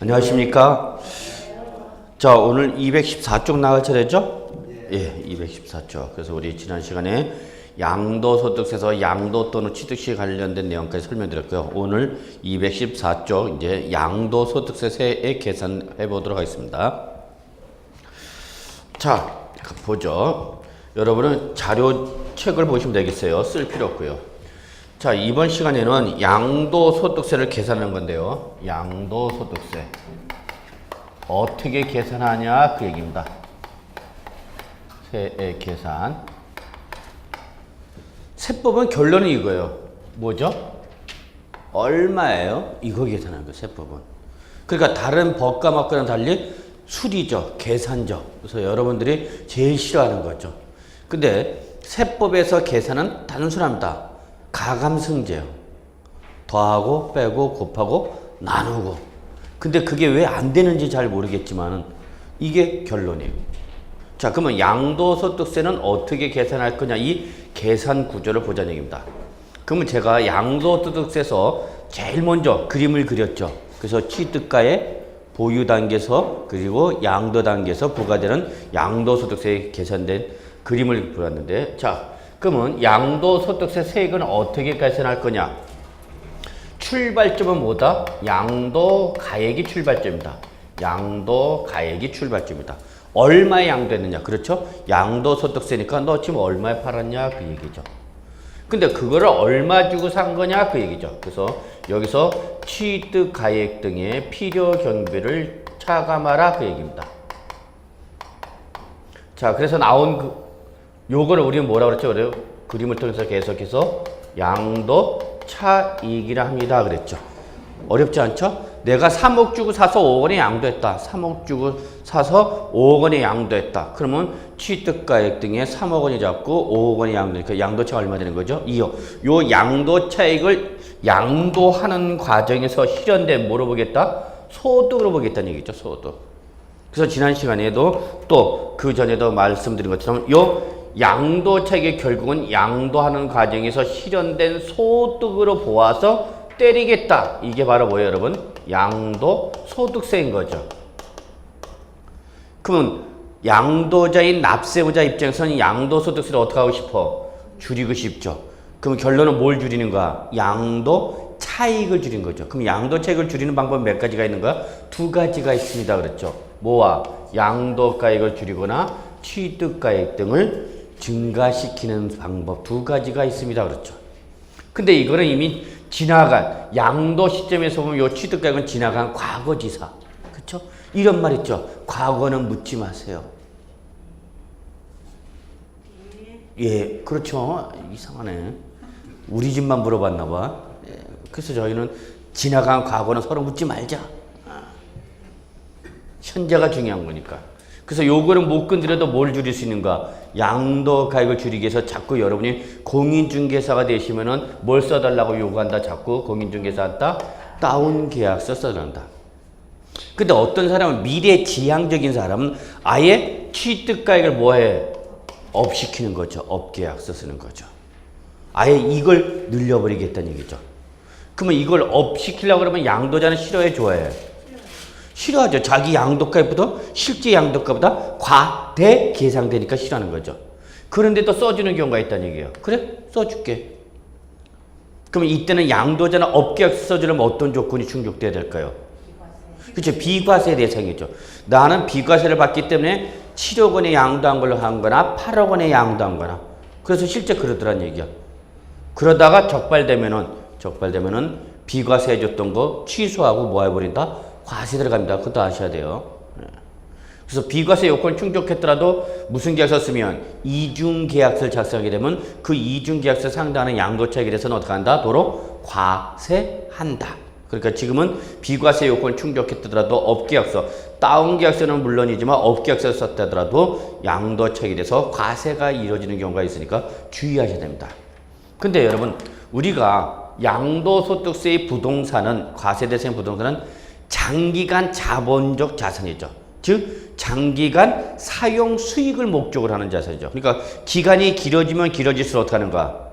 안녕하십니까? 자, 오늘 214쪽 나갈 차례죠? 예, 214쪽. 그래서 우리 지난 시간에 양도소득세에서 양도 또는 취득시 관련된 내용까지 설명드렸고요. 오늘 214쪽 이제 양도소득세의 계산해 보도록 하겠습니다. 자, 보죠. 여러분은 자료책을 보시면 되겠어요. 쓸 필요 없고요. 자, 이번 시간에는 양도소득세를 계산하는 건데요. 양도소득세 어떻게 계산하냐 그 얘기입니다. 세의 계산. 세법은 결론은 이거예요. 뭐죠? 얼마예요? 이거 계산하는 거예요. 세법은. 그러니까 다른 법 과목과는 달리 수리죠. 계산죠. 그래서 여러분들이 제일 싫어하는 거죠. 근데 세법에서 계산은 단순합니다. 가감승제요. 더하고 빼고 곱하고 나누고. 근데 그게 왜 안 되는지 잘 모르겠지만 이게 결론이에요. 자, 그러면 양도소득세는 어떻게 계산할 거냐, 이 계산 구조를 보자는 얘기입니다. 그러면 제가 양도소득세에서 제일 먼저 그림을 그렸죠. 그래서 취득가의 보유 단계에서 그리고 양도 단계에서 부과되는 양도소득세에 계산된 그림을 그렸는데, 자, 그러면 양도소득세 세액은 어떻게 계산할 거냐? 출발점은 뭐다? 양도가액이 출발점이다. 양도가액이 출발점이다. 얼마에 양도했느냐? 그렇죠? 양도소득세니까 너 지금 얼마에 팔았냐? 그 얘기죠. 근데 그거를 얼마 주고 산 거냐? 그 얘기죠. 그래서 여기서 취득가액 등의 필요 경비를 차감하라 그 얘기입니다. 자, 그래서 나온 요거를 우리는 뭐라고 그랬죠? 그래요? 그림을 통해서 계속해서 양도 차익이라 합니다. 그랬죠. 어렵지 않죠? 내가 3억 주고 사서 5억 원에 양도했다. 3억 주고 사서 5억 원에 양도했다. 그러면 취득가액 등에 3억 원이 잡고 5억 원이 양도니까 양도차가 얼마 되는 거죠? 2억. 요 양도차익을 양도하는 과정에서 실현된 뭐로 보겠다? 소득으로 보겠다는 얘기죠. 소득. 그래서 지난 시간에도 또 그 전에도 말씀드린 것처럼 요 양도차익의 결국은 양도하는 과정에서 실현된 소득으로 보아서 때리겠다. 이게 바로 뭐예요, 여러분? 양도소득세인 거죠. 그러면 양도자인 납세부자 입장에서는 양도소득세를 어떻게 하고 싶어? 줄이고 싶죠. 그럼 결론은 뭘 줄이는 거야? 양도차익을 줄이는 거죠. 그럼 양도차익을 줄이는 방법은 몇 가지가 있는 거야? 두 가지가 있습니다. 그렇죠. 뭐와? 양도가액을 줄이거나 취득가액 등을 증가시키는 방법 두 가지가 있습니다. 그렇죠. 근데 이거는 이미 지나간 양도 시점에서 보면 요 취득가액은 지나간 과거지사. 그렇죠? 이런 말 있죠. 과거는 묻지 마세요. 예, 그렇죠. 이상하네. 우리 집만 물어봤나 봐. 예, 그래서 저희는 지나간 과거는 서로 묻지 말자. 현재가 중요한 거니까. 그래서 요거는 못 건드려도 뭘 줄일 수 있는가? 양도가액을 줄이기 위해서 자꾸 여러분이 공인중개사가 되시면은 뭘 써달라고 요구한다? 자꾸 공인중개사한테 다운계약서 써달란다. 근데 어떤 사람은 미래지향적인 사람은 아예 취득가액을 뭐해? 업시키는 거죠. 업계약서 쓰는 거죠. 아예 이걸 늘려버리겠다는 얘기죠. 그러면 이걸 업시키려고 그러면 양도자는 싫어해, 좋아해? 싫어하죠. 자기 양도가보다 실제 양도가보다 과대 계상되니까 싫어하는 거죠. 그런데 또 써주는 경우가 있다는 얘기예요. 그래? 써줄게. 그러면 이때는 양도자는 업계약서 써주려면 어떤 조건이 충족돼야 될까요? 그렇죠. 비과세 대상이죠. 나는 비과세를 받기 때문에 7억 원에 양도한 걸로 한 거나 8억 원에 양도한 거나. 그래서 실제 그러더란 얘기야. 그러다가 적발되면은 비과세 해줬던 거 취소하고 뭐 해버린다? 과세 들어갑니다. 그것도 아셔야 돼요. 그래서 비과세 요건을 충족했더라도 무슨 계약서 쓰면 이중계약서를 작성하게 되면 그 이중계약서에 상당하는 양도차익에 대해서는 어떻게 한다? 도로 과세한다. 그러니까 지금은 비과세 요건을 충족했더라도 업계약서, 다운계약서는 물론이지만 업계약서를 썼다더라도 양도차익에 대해서 과세가 이루어지는 경우가 있으니까 주의하셔야 됩니다. 근데 여러분, 우리가 양도소득세의 부동산은, 과세대상 부동산은 장기간 자본적 자산이죠. 즉 장기간 사용 수익을 목적으로 하는 자산이죠. 그러니까 기간이 길어지면 길어질수록 어떻게 하는가?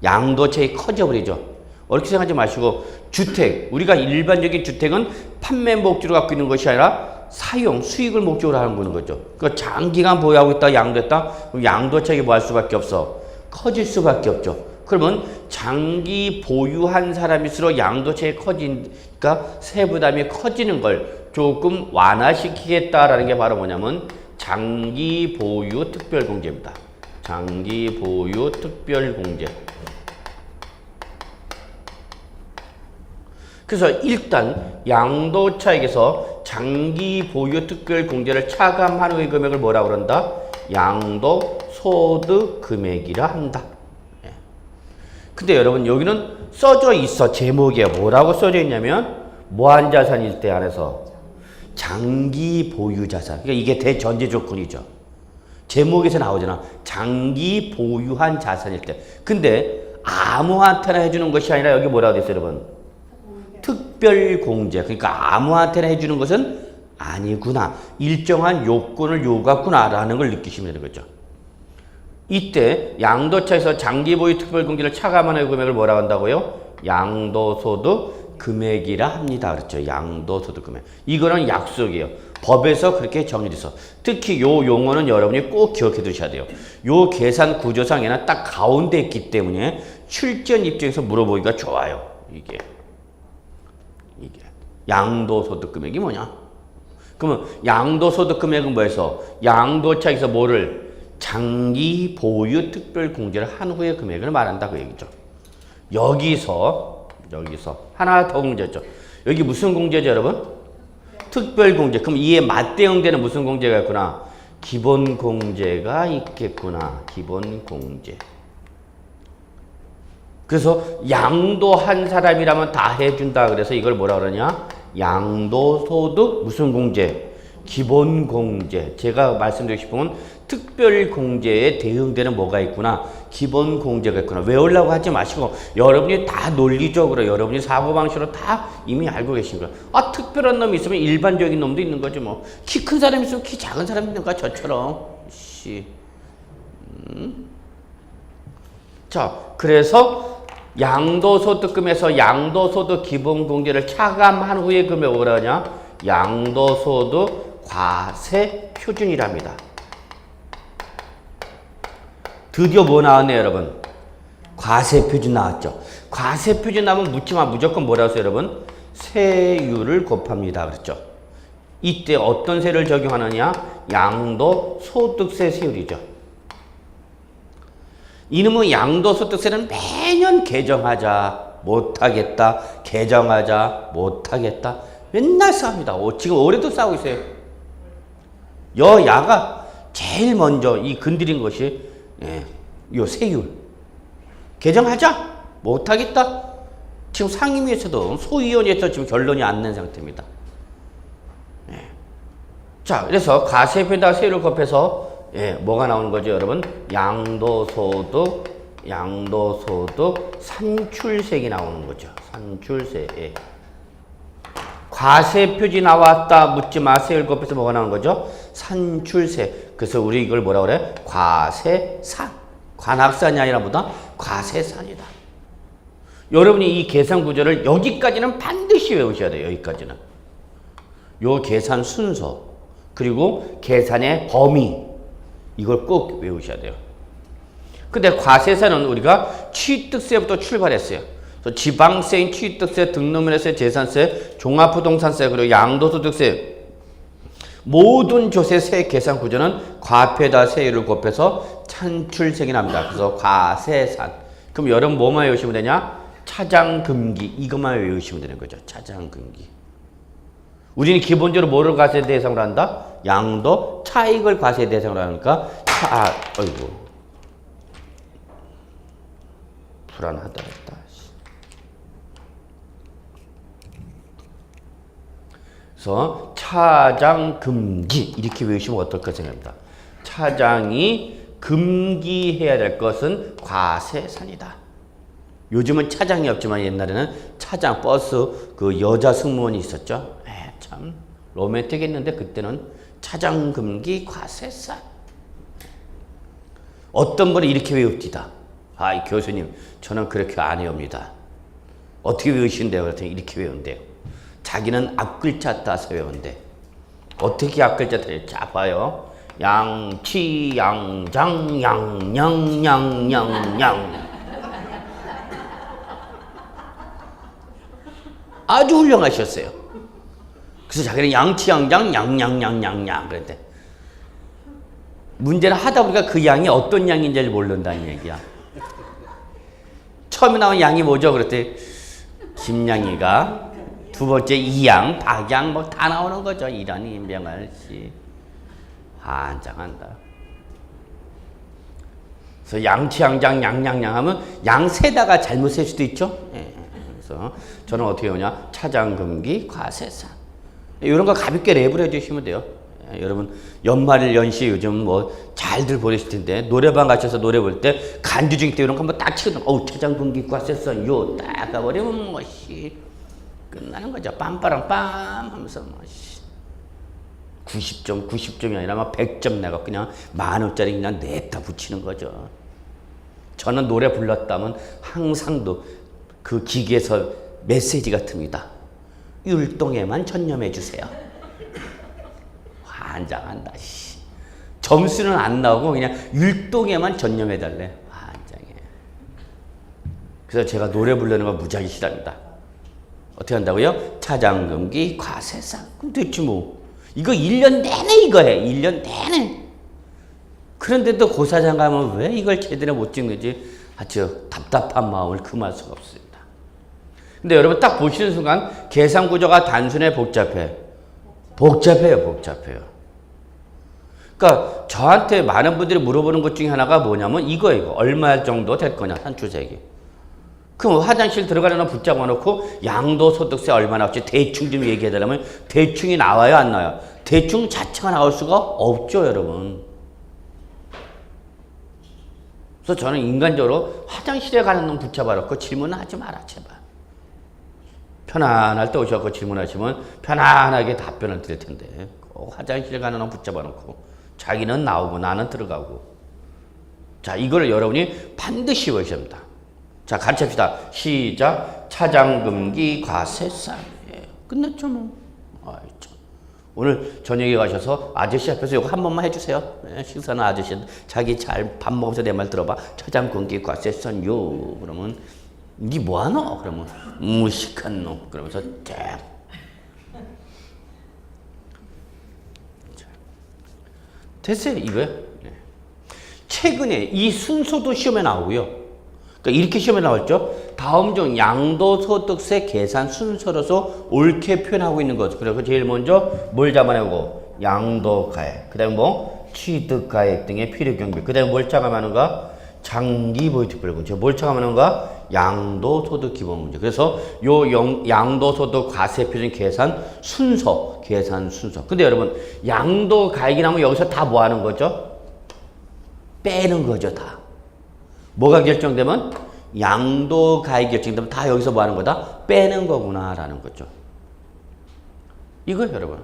양도차익이 커져버리죠. 어렵게 생각하지 마시고 주택, 우리가 일반적인 주택은 판매 목적으로 갖고 있는 것이 아니라 사용, 수익을 목적으로 하는 거죠. 그러니까 장기간 보유하고 있다, 양도했다, 그럼 양도차익이 뭐 할 수밖에 없어? 커질 수밖에 없죠. 그러면 장기 보유한 사람일수록 양도차익이 커지니까 세부담이 커지는 걸 조금 완화시키겠다라는 게 바로 뭐냐면 장기 보유 특별공제입니다. 장기 보유 특별공제. 그래서 일단 양도차익에서 장기 보유 특별공제를 차감한 후의 금액을 뭐라고 그런다? 양도소득 금액이라 한다. 예. 근데 여러분 여기는 써져 있어. 제목에 뭐라고 써져 있냐면 무한자산일 때 안에서 장기 보유 자산. 그러니까 이게 대전제 조건이죠. 제목에서 나오잖아. 장기 보유한 자산일 때. 근데 아무한테나 해주는 것이 아니라 여기 뭐라고 돼 있어요, 여러분? 특별공제. 그러니까 아무한테나 해주는 것은 아니구나. 일정한 요건을 요구하구나 라는 걸 느끼시면 되는 거죠. 이때 양도차에서 장기보유 특별공제를 차감하는 금액을 뭐라고 한다고요? 양도소득 금액이라 합니다. 그렇죠. 양도소득 금액. 이거는 약속이에요. 법에서 그렇게 정해져서. 특히 요 용어는 여러분이 꼭 기억해 두셔야 돼요. 요 계산 구조상에는 딱 가운데 있기 때문에 출전 입장에서 물어보기가 좋아요. 이게 양도소득 금액이 뭐냐? 그러면 양도소득 금액은 뭐해서? 양도차익에서 뭐를? 장기 보유 특별공제를 한 후의 금액을 말한다 그 얘기죠. 여기서 하나 더 공제죠. 여기 무슨 공제죠, 여러분? 특별공제. 그럼 이에 맞대응되는 무슨 공제가 있구나? 기본공제가 있겠구나. 기본공제. 그래서 양도한 사람이라면 다 해준다. 그래서 이걸 뭐라 그러냐? 양도소득 무슨 공제? 기본공제. 제가 말씀드리고 싶은 건 특별공제에 대응되는 뭐가 있구나? 기본공제가 있구나. 외우려고 하지 마시고 여러분이 다 논리적으로 여러분이 사고방식으로 다 이미 알고 계신 거예요. 아, 특별한 놈이 있으면 일반적인 놈도 있는 거지 뭐. 키 큰 사람이 있으면 키 작은 사람이 있는 거야. 저처럼. 자, 그래서 양도소득금에서 양도소득 기본공제를 차감한 후에 금액을 뭐라 하냐? 양도소득 과세 표준이랍니다. 드디어 뭐 나왔네요, 여러분? 과세 표준 나왔죠. 과세 표준 나오면 묻지마. 무조건 뭐라고 써요, 여러분? 세율을 곱합니다. 그렇죠? 이때 어떤 세를 적용하느냐? 양도소득세 세율이죠. 이놈의 양도소득세는 매년 개정하자 못하겠다, 개정하자 못하겠다 맨날 싸웁니다. 지금 올해도 싸우고 있어요. 여야가 제일 먼저 이 건드린 것이 요 세율 개정하자 못하겠다. 지금 상임위에서도 소위원회에서 지금 결론이 안 난 상태입니다. 자, 그래서 과세표에다 세율을 곱해서 뭐가 나오는 거죠, 여러분? 양도소득 산출세액이 나오는 거죠. 산출세. 과세표지 나왔다 묻지 마세요. 곱해서 뭐가 나오는 거죠? 산출세. 그래서 우리 이걸 뭐라 그래? 과세산. 관합산이 아니라 뭐다? 과세산이다. 여러분이 이 계산 구조를 여기까지는 반드시 외우셔야 돼요. 여기까지는. 요 계산 순서 그리고 계산의 범위 이걸 꼭 외우셔야 돼요. 근데 과세세는 우리가 취득세부터 출발했어요. 그래서 지방세인 취득세, 등록면허세, 재산세, 종합부동산세, 그리고 양도소득세 모든 조세 세 계산 구조는 과표에다 세율을 곱해서 산출세액이 납니다. 그래서 과세산. 그럼 여러분 뭐만 외우시면 되냐? 차장금기 이것만 외우시면 되는 거죠. 차장금기. 우리는 기본적으로 뭐를 과세 대상으로 한다? 양도 차익을 과세 대상으로 하니까 어이구 불안하다 했다. 그래서 차장금기 이렇게 외우시면 어떨까 생각합니다. 차장이 금기해야 될 것은 과세산이다. 요즘은 차장이 없지만 옛날에는 차장 버스 그 여자 승무원이 있었죠. 참 로맨틱했는데 그때는 차장금기 과세산. 어떤 분이 이렇게 외웁니다. 이 교수님 저는 그렇게 안 외웁니다. 어떻게 외우신대요? 그랬더니 이렇게 외운대요. 자기는 앞글자 따서 외운대. 어떻게 앞글자 따서? 자, 봐요. 양치, 양장, 양양, 양양, 양. 아주 훌륭하셨어요. 그래서 자기는 양치, 양장, 양양, 양양, 양. 그랬대. 문제는 하다 보니까 그 양이 어떤 양인지를 모른다는 얘기야. 처음에 나온 양이 뭐죠? 그랬더니 김양이가 두 번째 이양, 박양 뭐 다 나오는 거죠. 이런 임병할 씨. 환장한다. 그래서 양치, 양장, 양양양 하면 양 세다가 잘못 셀 수도 있죠. 예. 그래서 저는 어떻게 하냐? 차장금기, 과세산. 이런 거 가볍게 랩을 해주시면 돼요. 예. 여러분 연말 연시 요즘 뭐 잘들 보내실 텐데 노래방 가셔서 노래 볼 때 간주중 때 이런 거 한번 딱 치거든. 어우 차장금기, 과세산 요 딱 가버리면 뭐씨 끝나는 거죠. 빰빠랑 빰 하면서 뭐씨 90점, 90점이 아니라 막 100점 내가 그냥 10,000원짜리 그냥 냅다 붙이는 거죠. 저는 노래 불렀다면 항상도 그 기계에서 메시지가 듭니다. 율동에만 전념해 주세요. 환장한다. 씨. 점수는 안 나오고 그냥 율동에만 전념해 달래. 환장해. 그래서 제가 노래 부르는 거 무지하게 싫어합니다. 어떻게 한다고요? 차장금기, 과세상. 그럼 됐지 뭐. 이거 1년 내내 이거 해. 1년 내내. 그런데도 고사장 가면 왜 이걸 제대로 못 찍는지 아주 답답한 마음을 금할 수가 없습니다. 근데 여러분 딱 보시는 순간 계산 구조가 단순해, 복잡해? 복잡해요, 복잡해요. 그러니까 저한테 많은 분들이 물어보는 것 중에 하나가 뭐냐면 이거 얼마 정도 될 거냐, 산출세액이. 그럼 화장실 들어가려면 붙잡아 놓고 양도소득세 얼마 나올지 대충 좀 얘기해 달라면 대충이 나와요, 안 나와요? 대충 자체가 나올 수가 없죠, 여러분. 그래서 저는 인간적으로 화장실에 가는 놈 붙잡아 놓고 질문하지 마라, 제발. 편안할 때 오셔서 질문하시면 편안하게 답변을 드릴 텐데 꼭 화장실에 가는 놈 붙잡아 놓고 자기는 나오고 나는 들어가고. 자, 이거를 여러분이 반드시 외우셔야 합니다. 자, 가르칩시다. 시작. 차장금기, 과세상. 예, 끝났죠 뭐. 오늘 저녁에 가셔서 아저씨 앞에서 이거 한 번만 해주세요. 예, 식사는 아저씨 자기 잘 밥 먹으면서 내 말 들어봐. 차장금기, 과세상 요. 그러면 니 뭐하노? 그러면 무식한 놈. 그러면서 쫙. 됐어요. 이거요. 네. 최근에 이 순서도 시험에 나오고요. 그러니까 이렇게 시험에 나왔죠. 다음 중 양도소득세 계산 순서로서 옳게 표현하고 있는 것. 그래서 제일 먼저 뭘 잡아내고 양도가액. 그 다음에 뭐 취득가액 등의 필요경비. 그 다음에 뭘 차감하는가? 장기보유특별공제. 뭘 차감하는가? 양도소득 기본문제. 그래서 요 양도소득 과세표준 계산 순서. 계산 순서. 근데 여러분 양도가액이 나오면 여기서 다 뭐 하는 거죠? 빼는 거죠, 다. 뭐가 결정되면? 양도가액이 결정되면 다 여기서 뭐 하는 거다? 빼는 거구나 라는 거죠. 이거 여러분.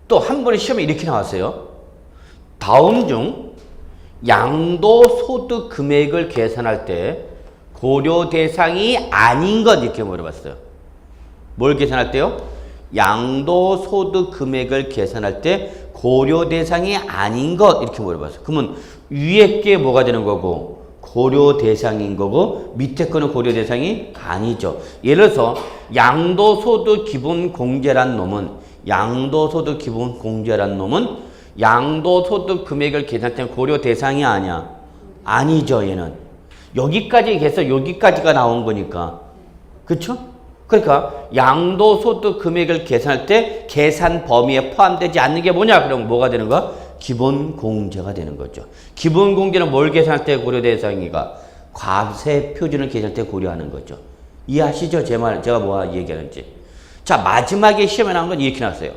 또 한 번에 시험에 이렇게 나왔어요. 다음 중 양도소득 금액을 계산할 때 고려 대상이 아닌 것 이렇게 물어봤어요. 뭘 계산할 때요? 양도소득 금액을 계산할 때 고려 대상이 아닌 것 이렇게 물어봤어요. 그러면 위에 게 뭐가 되는 거고 고려 대상인 거고 밑에 거는 고려 대상이 아니죠. 예를 들어서 양도소득 기본공제란 놈은 양도소득 금액을 계산할 때 고려 대상이 아니야. 아니죠, 얘는. 여기까지 해서 여기까지가 나온 거니까. 그쵸? 그러니까 양도소득 금액을 계산할 때 계산 범위에 포함되지 않는 게 뭐냐? 그럼 뭐가 되는 거야? 기본공제가 되는 거죠. 기본공제는 뭘 계산할 때 고려 대상이가? 과세 표준을 계산할 때 고려하는 거죠. 이해하시죠? 제 말, 제가 뭐 얘기하는지. 자, 마지막에 시험에 나온 건 이렇게 나왔어요.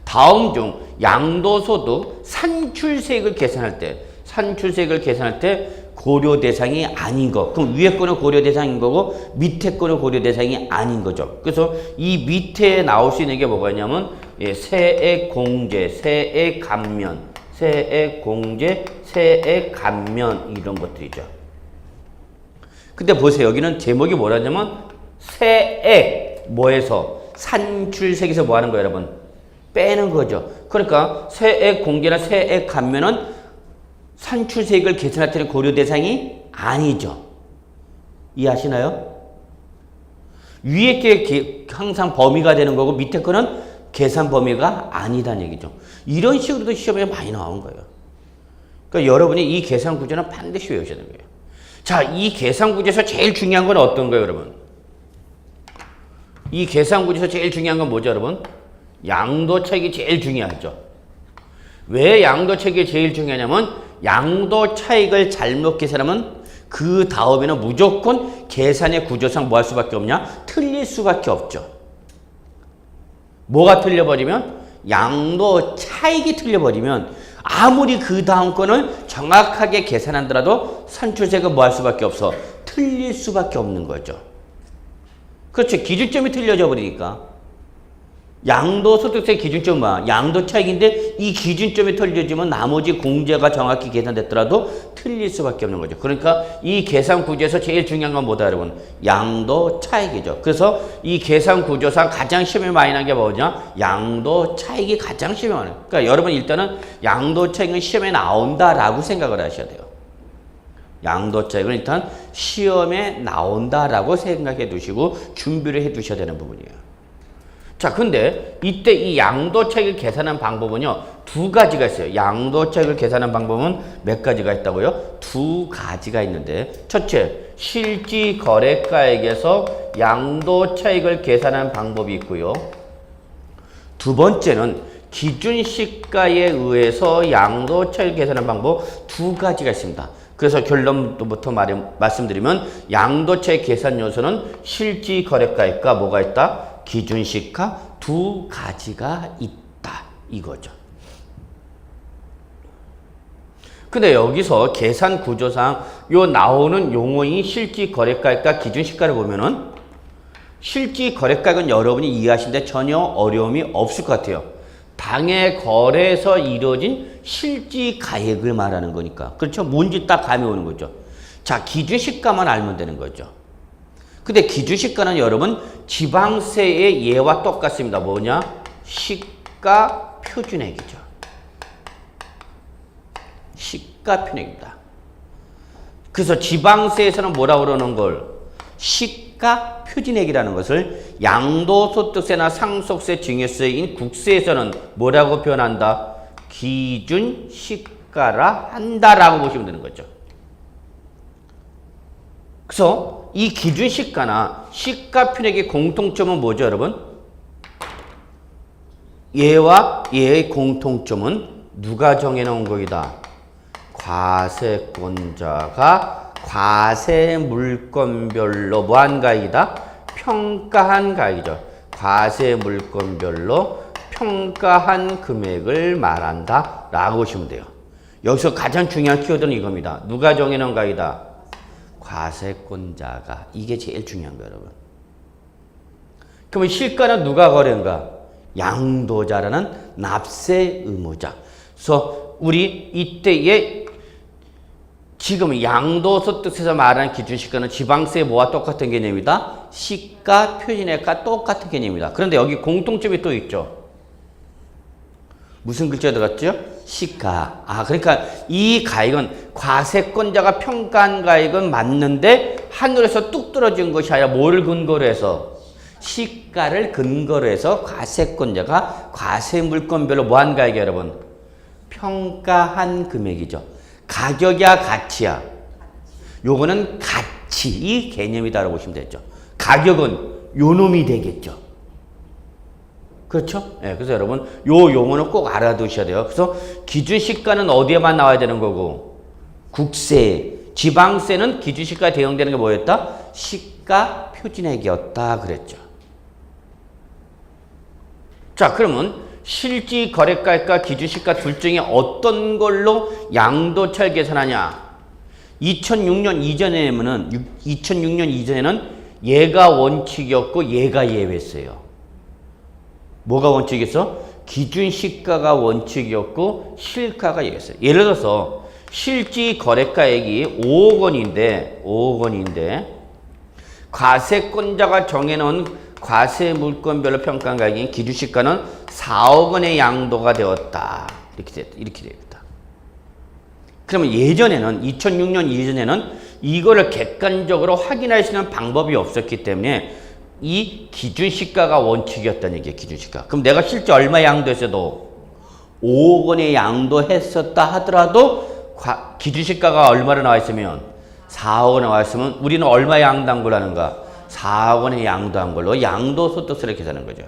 다음 중 양도소득 산출세액을 계산할 때 고려 대상이 아닌 거. 그럼 위에 거는 고려 대상인 거고 밑에 거는 고려 대상이 아닌 거죠. 그래서 이 밑에 나올 수 있는 게 뭐가 있냐면 세액공제, 세액감면, 세액공제, 세액감면 이런 것들이죠. 근데 보세요. 여기는 제목이 뭐라냐면 세액 뭐에서 산출세에서 뭐 하는 거예요, 여러분? 빼는 거죠. 그러니까 세액 공개나 세액 감면은 산출세액을 계산할 때는 고려 대상이 아니죠. 이해하시나요? 위에 게 항상 범위가 되는 거고 밑에 거는 계산 범위가 아니다는 얘기죠. 이런 식으로도 시험에 많이 나온 거예요. 그러니까 여러분이 이 계산 구조는 반드시 외우셔야 되는 거예요. 자, 이 계산 구조에서 제일 중요한 건 어떤 거예요, 여러분? 이 계산 구조에서 제일 중요한 건 뭐죠, 여러분? 양도차익이 제일 중요하죠. 왜 양도차익이 제일 중요하냐면 양도 차익을 잘못 계산하면 그 다음에는 무조건 계산의 구조상 뭐 할 수밖에 없냐? 틀릴 수밖에 없죠. 뭐가 틀려버리면? 양도 차익이 틀려버리면 아무리 그 다음 건을 정확하게 계산한다라도 산출세가 뭐 할 수밖에 없어? 틀릴 수밖에 없는 거죠. 그렇죠. 기준점이 틀려져 버리니까. 양도소득세 기준점은 뭐야? 양도차익인데 이 기준점이 틀려지면 나머지 공제가 정확히 계산됐더라도 틀릴 수밖에 없는 거죠. 그러니까 이 계산 구조에서 제일 중요한 건 뭐다, 여러분? 양도차익이죠. 그래서 이 계산 구조상 가장 시험에 많이 난 게 뭐냐? 양도차익이 가장 시험에 많아요. 그러니까 여러분 일단은 양도차익은 시험에 나온다라고 생각을 하셔야 돼요. 양도차익은 일단 시험에 나온다라고 생각해 두시고 준비를 해 두셔야 되는 부분이에요. 자, 근데 이때 이 양도차익을 계산한 방법은요, 두 가지가 있어요. 양도차익을 계산한 방법은 몇 가지가 있다고요? 두 가지가 있는데, 첫째, 실지거래가액에서 양도차익을 계산한 방법이 있고요. 두 번째는 기준시가에 의해서 양도차익을 계산한 방법 두 가지가 있습니다. 그래서 결론부터 말씀드리면 양도차익 계산 요소는 실지거래가액과 뭐가 있다? 기준시가 두 가지가 있다 이거죠. 근데 여기서 계산 구조상 요 나오는 용어인 실지거래가액과 기준시가를 보면은 실지거래가액은 여러분이 이해하시는데 전혀 어려움이 없을 것 같아요. 당해 거래에서 이루어진 실지가액을 말하는 거니까. 그렇죠? 뭔지 딱 감이 오는 거죠. 자, 기준시가만 알면 되는 거죠. 근데 기준시가는 여러분 지방세의 예와 똑같습니다. 뭐냐? 시가 표준액이죠. 시가 표준액입니다. 그래서 지방세에서는 뭐라고 그러는 걸? 시가 표준액이라는 것을 양도소득세나 상속세, 증여세인 국세에서는 뭐라고 표현한다? 기준시가라 한다라고 보시면 되는 거죠. 그래서 이 기준시가나 시가 표준액의 공통점은 뭐죠, 여러분? 얘와 얘의 공통점은 누가 정해놓은 거이다? 과세권자가 과세 물건별로 뭐한 가액이다? 평가한 가액이죠. 과세 물건별로 평가한 금액을 말한다 라고 보시면 돼요. 여기서 가장 중요한 키워드는 이겁니다. 누가 정해놓은 가액이다? 과세권자가. 이게 제일 중요한 거예요, 여러분. 그러면 실가는 누가 거래한가? 양도자라는 납세 의무자. 그래서 우리 이때에 지금 양도소득세에서 말하는 기준시가는 지방세 뭐와 똑같은 개념이다? 시가 표준액과 똑같은 개념입니다. 그런데 여기 공통점이 또 있죠. 무슨 글자가 들어갔죠? 시가. 아, 그러니까 이 가액은 과세권자가 평가한 가액은 맞는데 하늘에서 뚝 떨어진 것이 아니라 뭘 근거로 해서? 시가를 근거로 해서 과세권자가 과세 물건별로 뭐한 가액이에요, 여러분? 평가한 금액이죠. 가격이야, 가치야? 요거는 가치, 이 개념이다라고 보시면 되죠. 가격은 요 놈이 되겠죠. 그렇죠? 네, 그래서 여러분 요 용어는 꼭 알아두셔야 돼요. 그래서 기준시가는 어디에만 나와야 되는 거고? 국세, 지방세는 기준시가에 대응되는 게 뭐였다? 시가 표준액이었다 그랬죠. 자, 그러면 실지거래가액과 기준시가 둘 중에 어떤 걸로 양도차익 계산하냐? 2006년 이전에는 얘가 원칙이었고 얘가 예외였어요. 뭐가 원칙이었어? 기준시가가 원칙이었고 실가가 예외였어요. 예를 들어서 실지 거래가액이 5억 원인데 과세권자가 정해놓은 과세 물건별로 평가한 가격인 기준시가는 4억 원의 양도가 되었다. 이렇게 됩니다. 그러면 예전에는 2006년 이전에는 이거를 객관적으로 확인할 수 있는 방법이 없었기 때문에 이 기준시가가 원칙이었다는 얘기예요. 기준시가. 그럼 내가 실제 얼마 양도했어도 5억 원의 양도했었다 하더라도 기준시가가 얼마로 나와 있으면 4억 원에 나와 있으면 우리는 얼마 양도한 걸로 하는가? 4억 원에 양도한 걸로 양도소득세를 계산하는 거죠.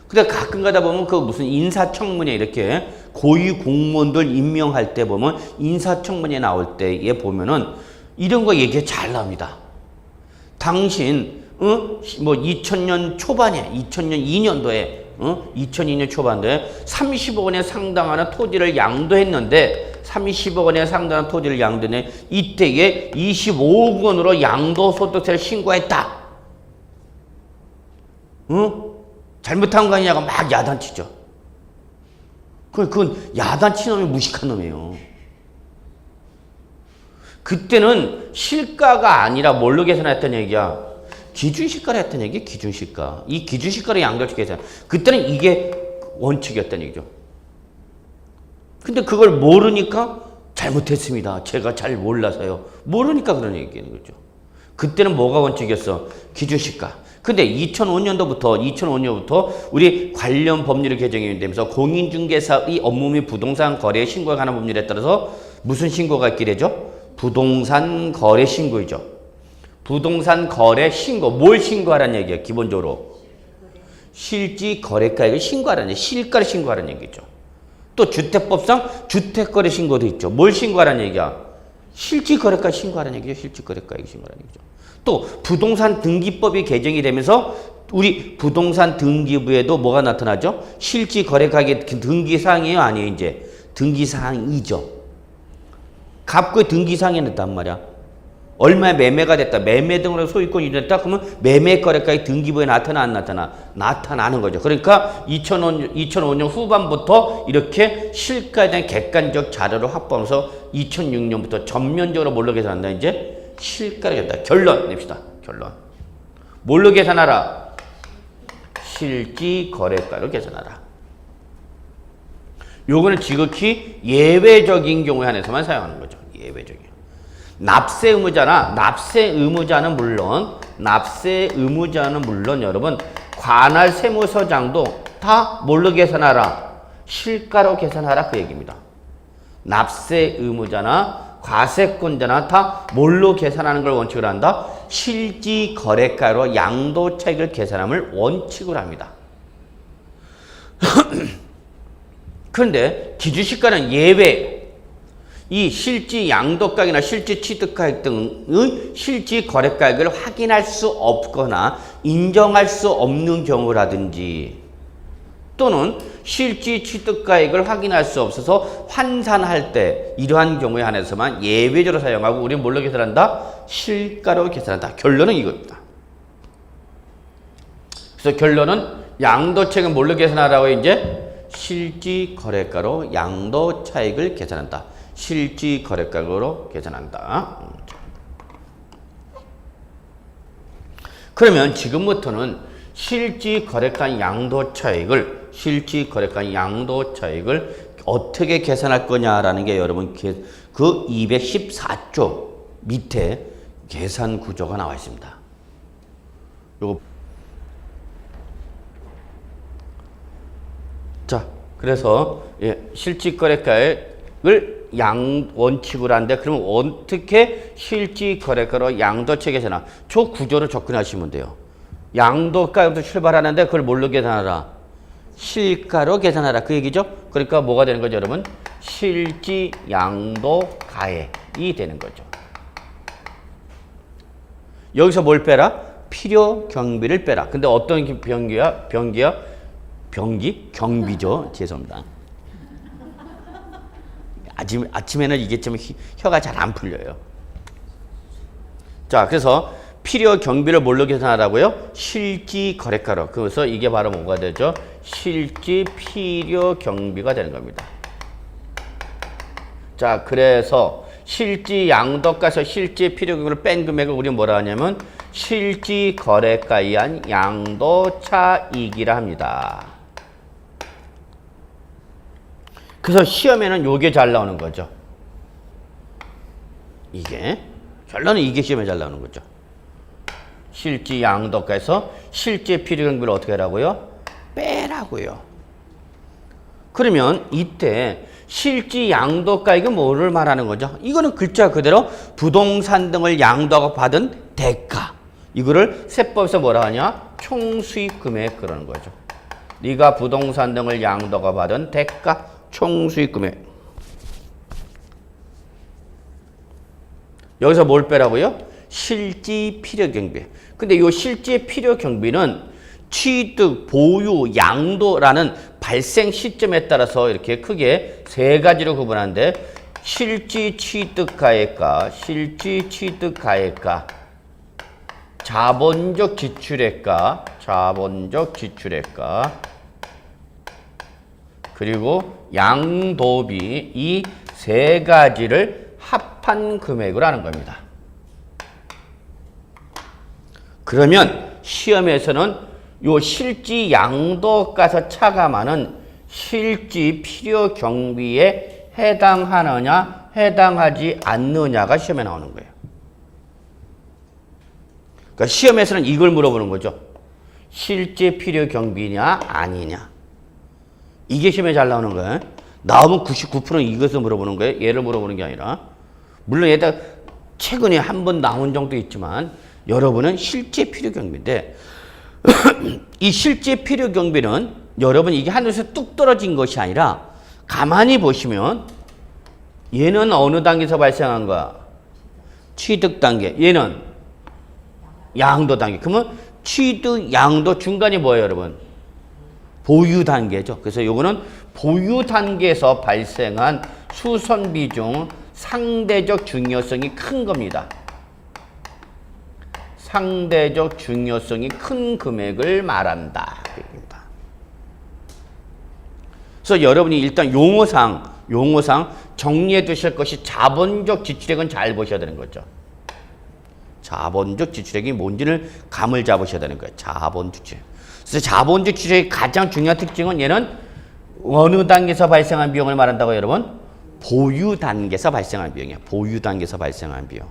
근데 가끔 가다 보면 그 무슨 인사청문회 이렇게 고위 공무원들 임명할 때 보면 인사청문회 나올 때에 보면은 이런 거 얘기 잘 나옵니다. 당신 뭐 2000년 초반에 2002년도에 2002년 초반에 30억 원에 상당하는 토지를 양도했는데 30억 원에 상당한 토지를 양도했는데 이때에 25억 원으로 양도소득세를 신고했다. 잘못한 거 아니냐고 막 야단치죠. 그건 야단치는 놈이 무식한 놈이에요. 그때는 실가가 아니라 뭘로 계산했다는 얘기야? 기준시가를 했다는 얘기, 기준시가. 이 기준시가를 양도치 계산. 그때는 이게 원칙이었다는 얘기죠. 근데 그걸 모르니까 잘못했습니다. 제가 잘 몰라서요. 모르니까 그런 얘기는 거죠. 그때는 뭐가 원칙이었어? 기준시가. 근데 2005년도부터 우리 관련 법률이 개정이 되면서 공인중개사의 업무 및 부동산 거래에 신고에 관한 법률에 따라서 무슨 신고가 있게 되죠? 부동산 거래 신고이죠. 부동산 거래 신고. 뭘 신고하라는 얘기예요? 기본적으로. 실지 거래가액을 신고하라는 얘기. 실가를 신고하라는 얘기죠. 또 주택법상 주택거래 신고도 있죠. 뭘 신고하라는 얘기야? 실지 거래가 신고하라는 얘기죠. 실지 거래가액 신고하라는 얘기죠. 또 부동산 등기법이 개정이 되면서 우리 부동산 등기부에도 뭐가 나타나죠? 실지 거래가액 등기사항이에요? 아니에요? 이제 등기사항이죠. 갑구에 등기사항이 났단 말이야. 얼마에 매매가 됐다. 매매 등으로 소유권이 됐다. 그러면 매매 거래가액 등기부에 나타나 안 나타나? 나타나는 거죠. 그러니까 2005년 후반부터 이렇게 실가에 대한 객관적 자료를 확보하면서 2006년부터 전면적으로 뭘로 계산한다? 이제 실가를 계산한다. 결론 냅시다. 결론. 뭘로 계산하라? 실지 거래가로 계산하라. 요거는 지극히 예외적인 경우에 한해서만 사용하는 거죠. 예외적인. 납세 의무자는 물론 여러분 관할 세무서장도 다 뭘로 계산하라? 실가로 계산하라 그 얘기입니다. 납세 의무자나 과세권자나 다 뭘로 계산하는 걸 원칙으로 한다? 실지 거래가로 양도 차익을 계산함을 원칙으로 합니다. 그런데 기준시가는 예외. 이 실지 양도가액이나 실지 취득가액 등의 실지 거래가액을 확인할 수 없거나 인정할 수 없는 경우라든지 또는 실지 취득가액을 확인할 수 없어서 환산할 때 이러한 경우에 한해서만 예외적으로 사용하고 우리는 뭘로 계산한다? 실가로 계산한다. 결론은 이겁니다. 그래서 결론은 양도차익은 뭘로 계산하라고 이제 실지 거래가로 양도 차익을 계산한다. 실지 거래가로 계산한다. 그러면 지금부터는 실지 거래가 양도 차익을 어떻게 계산할 거냐라는 게 여러분 그 214조 밑에 계산 구조가 나와 있습니다. 요거 자, 그래서 실지 거래가액을 원칙으로 하는데 그러면 어떻게 실지 거래가로 양도체 계산하? 저 구조를 접근하시면 돼요. 양도가부터 출발하는데 그걸 뭘로 계산하라? 실가로 계산하라 그 얘기죠. 그러니까 뭐가 되는 거죠, 여러분? 실지 양도가액이 되는 거죠. 여기서 뭘 빼라? 필요 경비를 빼라. 근데 어떤 경비야? 경비죠. 죄송합니다. 아침에는 이게 좀 혀가 잘 안 풀려요. 자, 그래서 필요 경비를 뭘로 계산하라고요? 실지 거래가로. 그래서 이게 바로 뭐가 되죠? 실지 필요 경비가 되는 겁니다. 자, 그래서 실지 양도가에서 실지 필요금을 뺀 금액을 우리는 뭐라 하냐면 실지 거래가에 의한 양도 차익이라 합니다. 그래서 시험에는 요게 잘 나오는 거죠. 이게 결론은 이게 시험에 잘 나오는 거죠. 실지 양도가에서 실제 필요금을 어떻게 하라고요? 빼라고요. 그러면 이때 실지 양도가 이게 뭐를 말하는 거죠? 이거는 글자 그대로 부동산 등을 양도하고 받은 대가. 이거를 세법에서 뭐라 하냐? 총수익 금액 그러는 거죠. 네가 부동산 등을 양도하고 받은 대가, 총수익 금액. 여기서 뭘 빼라고요? 실지 필요 경비. 근데 이 실지 필요 경비는 취득, 보유, 양도라는 발생 시점에 따라서 이렇게 크게 세 가지로 구분하는데 실지 취득 가액과 실지 취득 가액과 자본적 지출액과 자본적 지출액과 그리고 양도비 이 세 가지를 합한 금액으로 하는 겁니다. 그러면 시험에서는 요 실지 양도가에서 차감하는 실지 필요 경비에 해당하느냐 해당하지 않느냐가 시험에 나오는 거예요. 그러니까 시험에서는 이걸 물어보는 거죠. 실제 필요 경비냐 아니냐. 이게 시험에 잘 나오는 거예요. 나오면 99%는 이것을 물어보는 거예요. 얘를 물어보는 게 아니라. 물론 얘가 최근에 한 번 나온 정도 있지만 여러분은 실제 필요 경비인데 이 실제 필요 경비는 여러분 이게 하늘에서 뚝 떨어진 것이 아니라 가만히 보시면 얘는 어느 단계에서 발생한 거야? 취득 단계. 얘는 양도 단계. 그러면 취득, 양도 중간이 뭐예요, 여러분? 보유 단계죠. 그래서 요거는 보유 단계에서 발생한 수선비 중 상대적 중요성이 큰 겁니다. 상대적 중요성이 큰 금액을 말한다. 그래서 여러분이 일단 용어상 정리해 두실 것이 자본적 지출액은 잘 보셔야 되는 거죠. 자본적 지출액이 뭔지를 감을 잡으셔야 되는 거예요. 자본적 지출액. 그래서 자본적 지출액의 가장 중요한 특징은 얘는 어느 단계에서 발생한 비용을 말한다고 여러분? 보유 단계에서 발생한 비용이에요. 보유 단계에서 발생한 비용.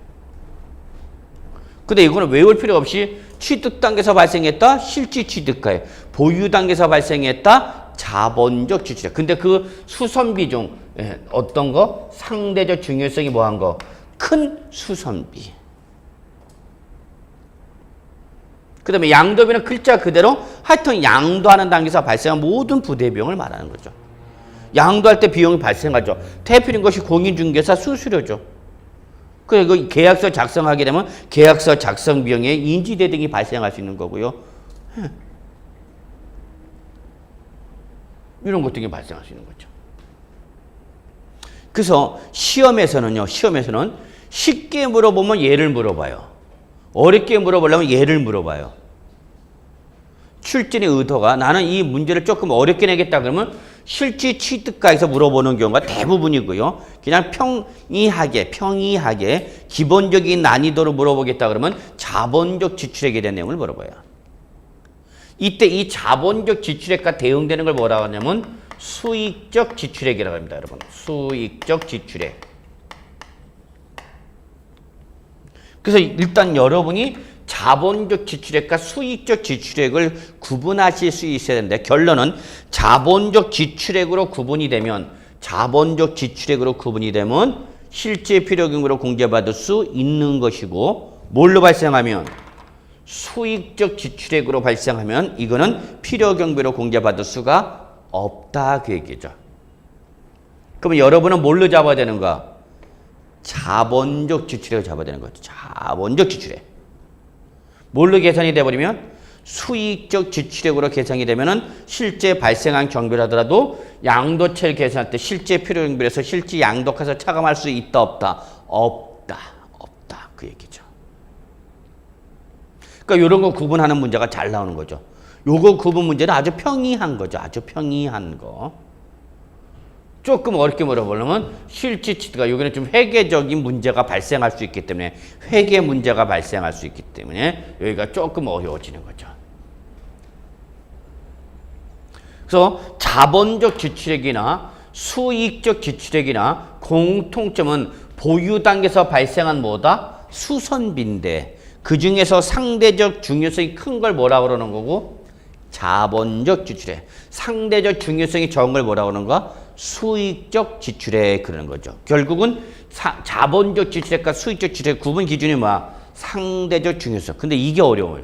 근데 이거는 외울 필요 없이 취득 단계에서 발생했다. 실질 취득가액. 보유 단계에서 발생했다. 자본적 지출액. 근데 그 수선비 중 어떤 거? 상대적 중요성이 뭐한 거? 큰 수선비. 그 다음에 양도비는 글자 그대로 하여튼 양도하는 단계에서 발생한 모든 부대비용을 말하는 거죠. 양도할 때 비용이 발생하죠. 대표적인 것이 공인중개사 수수료죠. 그리고 계약서 작성하게 되면 계약서 작성 비용에 인지대 등이 발생할 수 있는 거고요. 이런 것 등이 발생할 수 있는 거죠. 그래서 시험에서는 쉽게 물어보면 얘를 물어봐요. 어렵게 물어보려면 얘를 물어봐요. 출제의 의도가 나는 이 문제를 조금 어렵게 내겠다 그러면 실질 취득가에서 물어보는 경우가 대부분이고요. 그냥 평이하게 기본적인 난이도로 물어보겠다 그러면 자본적 지출액에 대한 내용을 물어봐요. 이때 이 자본적 지출액과 대응되는 걸 뭐라고 하냐면 수익적 지출액이라고 합니다. 여러분. 수익적 지출액. 그래서 일단 여러분이 자본적 지출액과 수익적 지출액을 구분하실 수 있어야 되는데 결론은 자본적 지출액으로 구분이 되면 실제 필요금으로 공제받을 수 있는 것이고 뭘로 발생하면 수익적 지출액으로 발생하면 이거는 필요경비로 공제받을 수가 없다 그 얘기죠. 그러면 여러분은 뭘로 잡아야 되는가? 자본적 지출액을 잡아야 되는 거죠. 자본적 지출액. 뭘로 계산이 돼버리면 수익적 지출액으로 계산이 되면은 실제 발생한 경비라더라도 양도체를 계산할 때 실제 필요경비에서 실제 양도가에서 차감할 수 있다 없다? 없다 그 얘기죠. 그러니까 이런 거 구분하는 문제가 잘 나오는 거죠. 요거 구분 문제는 아주 평이한 거죠. 아주 평이한 거. 조금 어렵게 물어보려면 실지치가 여기는 좀 회계적인 문제가 발생할 수 있기 때문에 회계 문제가 발생할 수 있기 때문에 여기가 조금 어려워지는 거죠. 그래서 자본적 지출액이나 수익적 지출액이나 공통점은 보유 단계에서 발생한 뭐다? 수선비인데 그 중에서 상대적 중요성이 큰 걸 뭐라고 그러는 거고? 자본적 지출액. 상대적 중요성이 적은 걸 뭐라고 그러는 거야? 수익적 지출액 그러는 거죠. 결국은 자본적 지출액과 수익적 지출액 구분 기준이 뭐야? 상대적 중요성. 근데 이게 어려워요.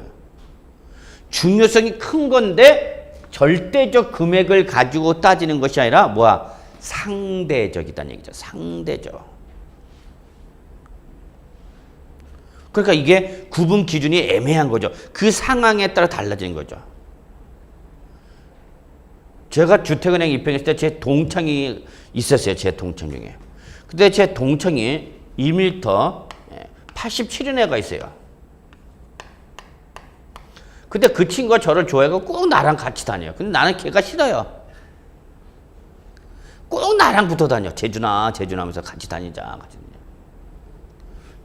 중요성이 큰 건데 절대적 금액을 가지고 따지는 것이 아니라 뭐야? 상대적이다는 얘기죠. 상대적. 그러니까 이게 구분 기준이 애매한 거죠. 그 상황에 따라 달라지는 거죠. 제가 주택은행 입행했을 때 제 동창이 있었어요. 제 동창 중에. 근데 제 동창이 2m 87인 애가 있어요. 근데 그 친구가 저를 좋아해서 꼭 나랑 같이 다녀요. 근데 나는 걔가 싫어요. 꼭 나랑 붙어 다녀. 재준아 하면서 같이 다니자. 같이 다니자.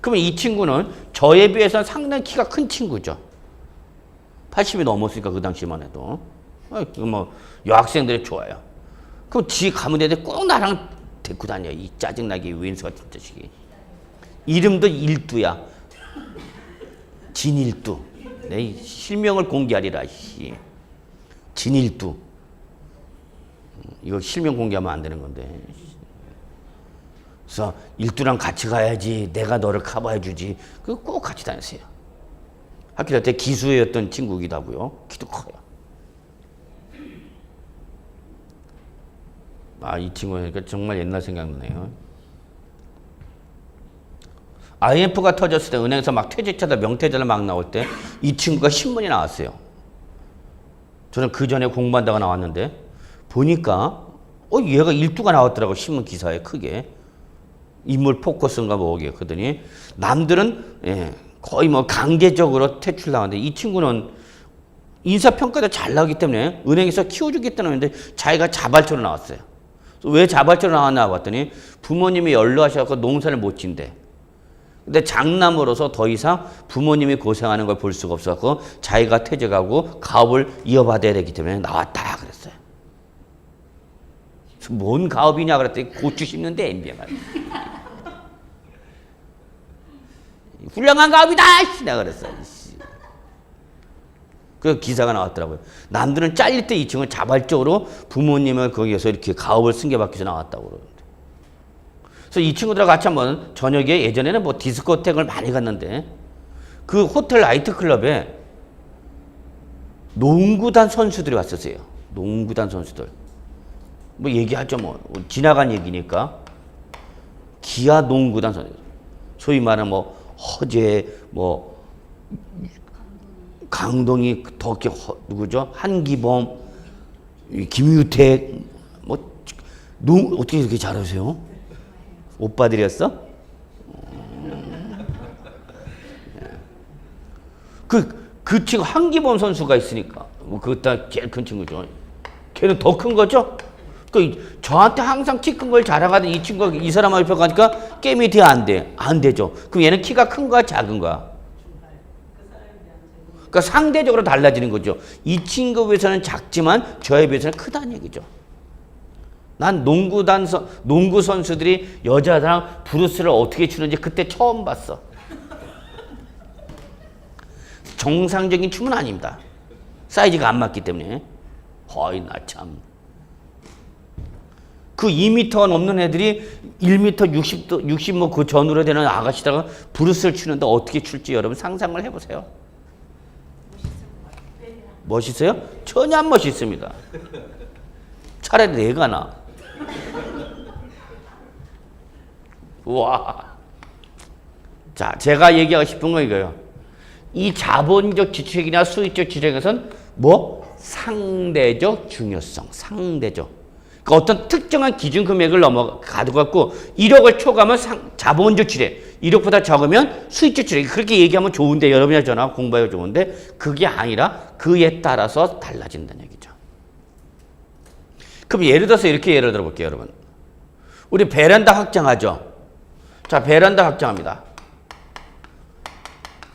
그러면 이 친구는 저에 비해서는 상당히 키가 큰 친구죠. 80이 넘었으니까 그 당시만 해도. 뭐 여학생들이 좋아요. 그럼 지 가면 되는데 꼭 나랑 데리고 다녀. 이 짜증나게 윈스 같은 자식이. 이름도 일두야. 진일두. 내 실명을 공개하리라. 진일두. 이거 실명 공개하면 안 되는 건데. 그래서 일두랑 같이 가야지. 내가 너를 커버해 주지. 그거 꼭 같이 다녔어요. 학교 다닐 때 기수였던 친구이기도 하고요. 키도 커요. 이 친구니까 정말 옛날 생각나네요. IMF가 터졌을 때 은행에서 막 퇴직자들 명퇴자들 막 나올 때 이 친구가 신문에 나왔어요. 저는 그 전에 공부한다고 나왔는데 보니까 얘가 일두가 나왔더라고. 신문 기사에 크게. 인물 포커스인가 뭐게. 그러더니 남들은 거의 뭐 강제적으로 퇴출 나왔는데 이 친구는 인사평가도 잘 나오기 때문에 은행에서 키워주겠다는 했는데 자기가 자발적으로 나왔어요. 왜 자발적으로 나왔나 봤더니 부모님이 연로하셔서 농사를 못 짓대. 근데 장남으로서 더 이상 부모님이 고생하는 걸 볼 수가 없어서 자기가 퇴직하고 가업을 이어받아야 되기 때문에 나왔다 그랬어요. 뭔 가업이냐 그랬더니 고추 심는데 MB가. 훌륭한 가업이다! 내가 그랬어. 그 기사가 나왔더라고요. 남들은 잘릴 때 이 친구는 자발적으로 부모님을 거기에서 이렇게 가업을 승계받기 위해서 나왔다고 그러는데. 그래서 이 친구들하고 같이 한번 저녁에 예전에는 뭐 디스코텍을 많이 갔는데 그 호텔 나이트클럽에 농구단 선수들이 왔었어요. 농구단 선수들. 뭐 얘기하죠 뭐. 지나간 얘기니까. 기아 농구단 선수들. 소위 말하는 뭐 허재 뭐 강동이 덕기 누구죠? 한기범, 김유택 뭐 어떻게 이렇게 잘하세요? 오빠들이었어? 그 친구 한기범 선수가 있으니까 뭐 그것도 제일 큰 친구죠. 걔는 더 큰 거죠? 저한테 항상 키 큰 걸 자랑하던 이 친구가 이 사람 앞에 가니까 게임이 안 되죠. 그럼 얘는 키가 큰 거야, 작은 거야? 그러니까 상대적으로 달라지는 거죠. 이 친구에 비해서는 작지만 저에 비해서는 크다는 얘기죠. 난 농구 선수들이 여자랑 브루스를 어떻게 추는지 그때 처음 봤어. 정상적인 춤은 아닙니다. 사이즈가 안 맞기 때문에. 나 참. 그 2m가 넘는 애들이 1m 60 뭐 그 전후로 되는 아가씨다가 브루스를 추는데 어떻게 출지 여러분 상상을 해보세요. 멋있어요? 전혀 안 멋있습니다. 차라리 내가 나. 우와. 자, 제가 얘기하고 싶은 건 이거예요. 이 자본적 지출액이나 수익적 지출액에서는 뭐? 상대적 중요성. 상대적. 그러니까 어떤 특정한 기준 금액을 가져갖고 1억을 초과하면 자본적 지출액. 1억보다 적으면 수익적 지출액. 그렇게 얘기하면 좋은데 여러분이나 저나 공부하기가 좋은데 그게 아니라 그에 따라서 달라진다는 얘기죠. 그럼 예를 들어서 이렇게 예를 들어볼게요, 여러분. 우리 베란다 확장하죠. 자, 베란다 확장합니다.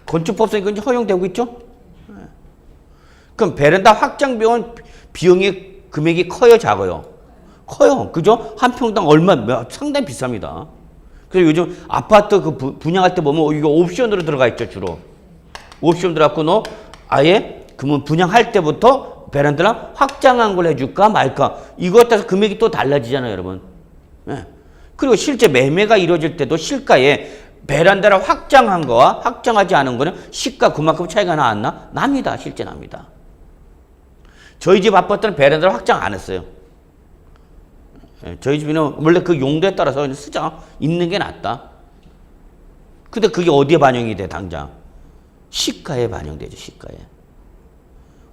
건축법상 이건 허용되고 있죠? 그럼 베란다 확장 비용의 금액이 커요, 작아요? 커요. 그죠? 한 평당 상당히 비쌉니다. 그래서 요즘 아파트 분양할 때 보면 이거 옵션으로 들어가 있죠, 주로. 옵션 들어갖고 너 아예 그러면 분양할 때부터 베란다를 확장한 걸 해줄까 말까. 이거에 따라서 금액이 또 달라지잖아요, 여러분. 네. 그리고 실제 매매가 이루어질 때도 시가에 베란다를 확장한 거와 확장하지 않은 거는 시가 그만큼 차이가 나왔나? 납니다. 실제 납니다. 저희 집 아파트는 베란다를 확장 안 했어요. 저희 집은 원래 그 용도에 따라서 그냥 쓰자. 있는 게 낫다. 근데 그게 어디에 반영이 돼, 당장? 시가에 반영되죠, 시가에.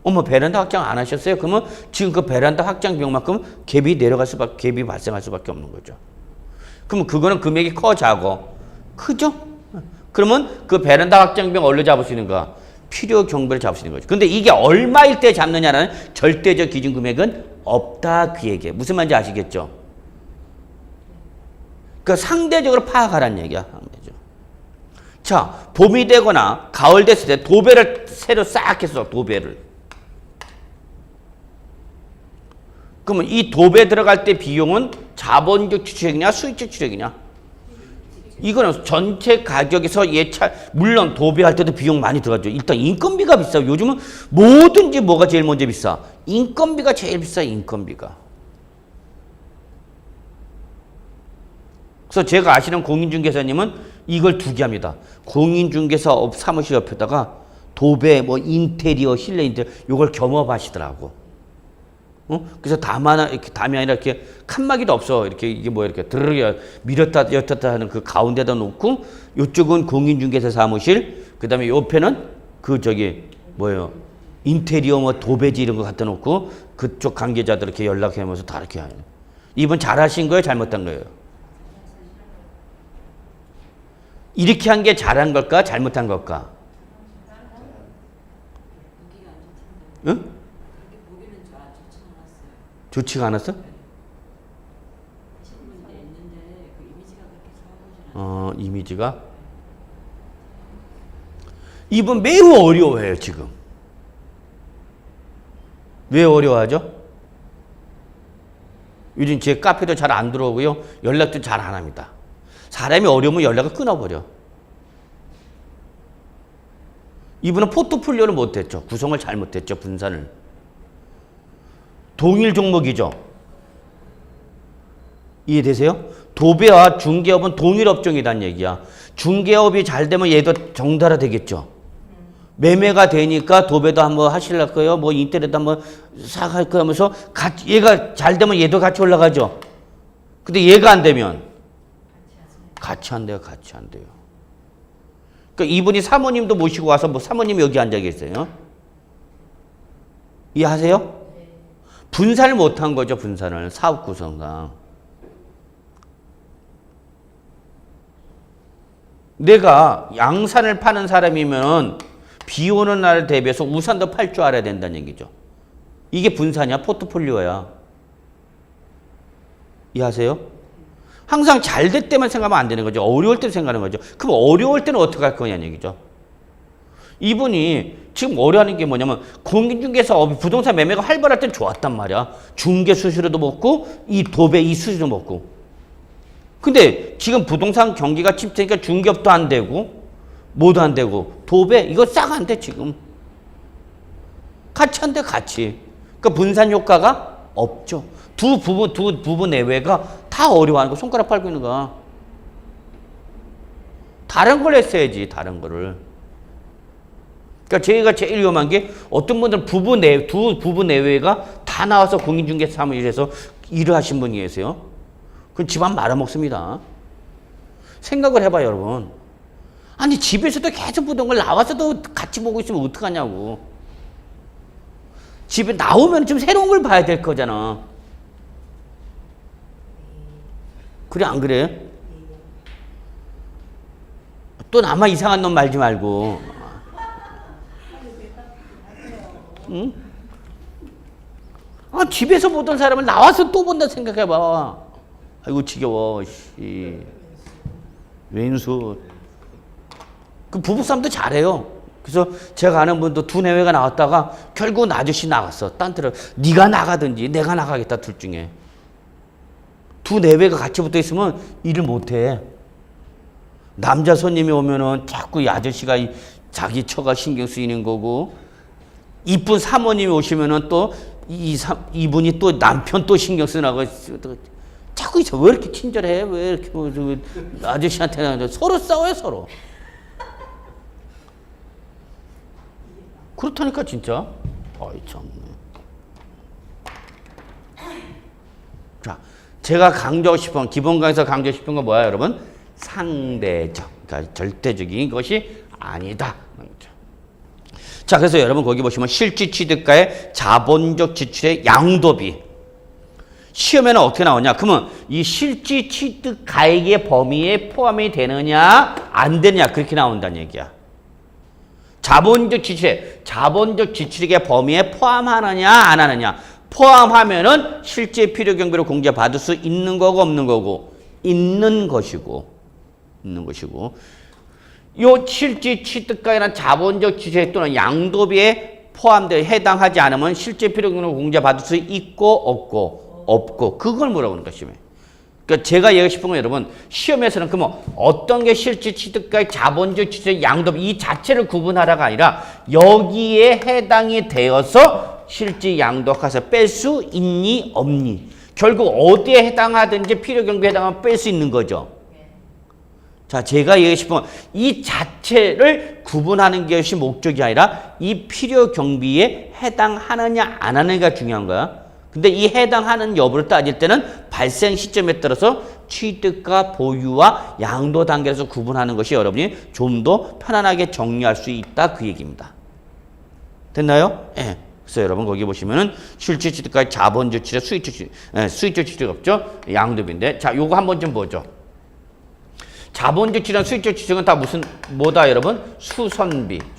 어머, 베란다 확장 안 하셨어요? 그러면 지금 그 베란다 확장 비용만큼 갭이 발생할 수밖에 없는 거죠. 그러면 그거는 금액이 커, 작어? 크죠? 그러면 그 베란다 확장 비용 얼로 잡을 수 있는가? 필요 경비를 잡을 수 있는 거죠. 근데 이게 얼마일 때 잡느냐라는 절대적 기준 금액은 없다, 그 얘기예요. 무슨 말인지 아시겠죠? 그러니까 상대적으로 파악하라는 얘기야. 상대적으로. 자, 봄이 되거나 가을 됐을 때 도배를 새로 싹 했어, 도배를. 그러면 이 도배 들어갈 때 비용은 자본적 추적이냐, 수익적 추적이냐? 이거는 전체 가격에서 물론 도배할 때도 비용 많이 들어가죠. 일단 인건비가 비싸요. 요즘은 뭐든지 뭐가 제일 먼저 비싸? 인건비가 제일 비싸, 인건비가. 그래서 제가 아시는 공인중개사님은 이걸 두 개 합니다. 공인중개사 사무실 옆에다가 도배, 인테리어, 실내 인테리어, 요걸 겸업하시더라고. 그래서 담이 아니라 이렇게 칸막이도 없어. 이렇게 드르르 밀었다 였다 하는 그 가운데다 놓고, 요쪽은 공인중개사 사무실, 그 다음에 옆에는 인테리어 도배지 이런 거 갖다 놓고, 그쪽 관계자들 이렇게 연락하면서 다 이렇게 하는. 이분 잘하신 거예요? 잘못한 거예요? 이렇게 한 게 잘한 걸까? 잘못한 걸까? 응? 좋지가 않았어? 이미지가? 이분 매우 어려워해요, 지금. 왜 어려워하죠? 요즘 제 카페도 잘 안 들어오고요. 연락도 잘 안 합니다. 사람이 어려우면 연락을 끊어버려. 이분은 포트폴리오를 못했죠. 구성을 잘못했죠, 분산을. 동일 종목이죠. 이해되세요? 도배와 중개업은 동일 업종이란 얘기야. 중개업이 잘 되면 얘도 정달화 되겠죠. 매매가 되니까 도배도 한번 하실랄 거예요. 인테리어도 한번 싹 할 거예요 하면서 얘가 잘 되면 얘도 같이 올라가죠. 근데 얘가 안 되면 같이 안 돼요. 그러니까 이분이 사모님도 모시고 와서 사모님이 여기 앉아 계세요. 이해하세요? 분산을 못한 거죠, 분산을. 사업 구성상. 내가 양산을 파는 사람이면 비 오는 날을 대비해서 우산도 팔 줄 알아야 된다는 얘기죠. 이게 분산이야, 포트폴리오야. 이해하세요? 항상 잘 될 때만 생각하면 안 되는 거죠. 어려울 때 생각하는 거죠. 그럼 어려울 때는 어떻게 할 거냐는 얘기죠. 이분이 지금 어려워하는 게 뭐냐면, 공인중개사 부동산 매매가 활발할 땐 좋았단 말이야. 중개 수수료도 먹고 이 도배 이 수수료 먹고. 근데 지금 부동산 경기가 침체니까 중개업도 안 되고 뭐도 안 되고 도배 이거 싹 안 돼 지금. 같이 안 돼, 같이. 그러니까 분산 효과가 없죠. 두 부부 내외가 다 어려워하는 거, 손가락 빨고 있는 거야. 다른 걸 했어야지, 다른 거를. 그러니까 저희가 제일 위험한 게 어떤 분들은 두 부부 내외가 다 나와서 공인중개사 사무실에서 일을 하신 분이 계세요. 그럼 집안 말아먹습니다. 생각을 해봐요, 여러분. 아니, 집에서도 계속 보던 걸 나와서도 같이 보고 있으면 어떡하냐고. 집에 나오면 좀 새로운 걸 봐야 될 거잖아. 그래, 안 그래? 또 나만 이상한 놈 말지 말고. 응? 집에서 보던 사람을 나와서 또 본다 생각해봐. 아이고 지겨워. 씨. 왼수. 그 부부싸움도 잘해요. 그래서 제가 아는 분도 두 내외가 나왔다가 결국은 아저씨 나갔어. 딴 데로 네가 나가든지 내가 나가겠다 둘 중에. 두 내외가 같이 붙어 있으면 일을 못해. 남자 손님이 오면은 자꾸 이 아저씨가 자기 처가 신경 쓰이는 거고, 이쁜 사모님이 오시면은 또 이분이 또 남편 또 신경 쓰나고 자꾸 왜 이렇게 친절해? 왜 이렇게 아저씨한테 서로 싸워요 서로. 그렇다니까 진짜. 어이 참네. 자, 제가 강조하고 싶은 기본 강에서 강조하고 싶은 건 뭐야, 여러분? 상대적, 그러니까 절대적인 것이 아니다. 자, 그래서 여러분 거기 보시면 실질 취득가의 자본적 지출의 양도비. 시험에는 어떻게 나오냐? 그러면 이 실질 취득 가액의 범위에 포함이 되느냐, 안 되느냐, 그렇게 나온다는 얘기야. 자본적 지출액의 범위에 포함하느냐, 안 하느냐. 포함하면은 실제 필요 경비로 공제받을 수 있는 거고, 없는 거고, 있는 것이고. 요 실질 취득가액이나 자본적 지출액 또는 양도비에 포함되어 해당하지 않으면 실제 필요 경비로 공제받을 수 있고, 없고. 그걸 뭐라고 하는 것이며. 그러니까 제가 얘기하고 싶은 건 여러분, 시험에서는 그러면 어떤 게 실질 취득가액, 자본적 지출액, 양도비 이 자체를 구분하라가 아니라 여기에 해당이 되어서 실질 양도가서 뺄 수 있니, 없니. 결국 어디에 해당하든지 필요 경비에 해당하면 뺄 수 있는 거죠. 자, 제가 얘기하고 싶은 건 이 자체를 구분하는 것이 목적이 아니라 이 필요 경비에 해당하느냐, 안 하느냐가 중요한 거야. 근데 이 해당하는 여부를 따질 때는 발생 시점에 따라서 취득과 보유와 양도 단계에서 구분하는 것이 여러분이 좀 더 편안하게 정리할 수 있다, 그 얘기입니다. 됐나요? 예. 그래서 여러분 거기 보시면은 실질 취득가액, 자본적 취득, 수익적 취득 없죠? 양도비인데, 자, 요거 한번 좀 보죠. 자본적 취득, 수익적 취득은 다 뭐다 여러분?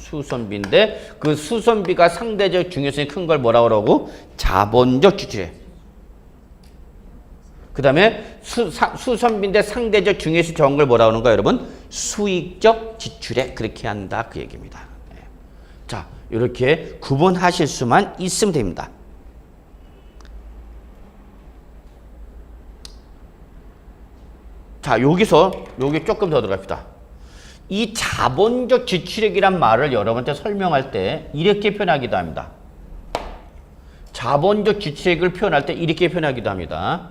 수선비인데 그 수선비가 상대적 중요성이 큰 걸 뭐라 그러고? 자본적 지출액. 그 다음에 수선비인데 상대적 중요성이 적은 걸 뭐라 그러는가 여러분? 수익적 지출액. 그렇게 한다, 그 얘기입니다. 자, 이렇게 구분하실 수만 있으면 됩니다. 자, 여기서 여기 조금 더 들어갑시다. 이 자본적 지출액이란 말을 여러분한테 설명할 때 이렇게 표현하기도 합니다. 자본적 지출액을 표현할 때 이렇게 표현하기도 합니다.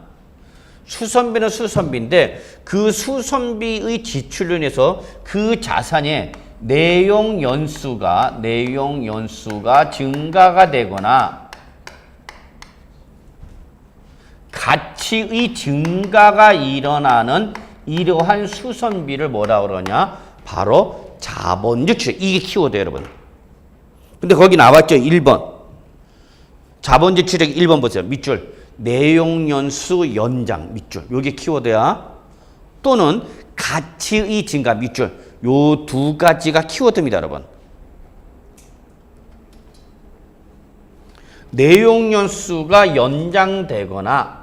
수선비는 수선비인데 그 수선비의 지출로 인해서 그 자산의 내용 연수가 증가가 되거나 가치의 증가가 일어나는 이러한 수선비를 뭐라 그러냐? 바로 자본적 지출액. 이게 키워드예요, 여러분. 근데 거기 나왔죠? 1번. 자본적 지출액 1번 보세요. 밑줄. 내용연수 연장. 밑줄. 요게 키워드야. 또는 가치의 증가. 밑줄. 요 두 가지가 키워드입니다, 여러분. 내용연수가 연장되거나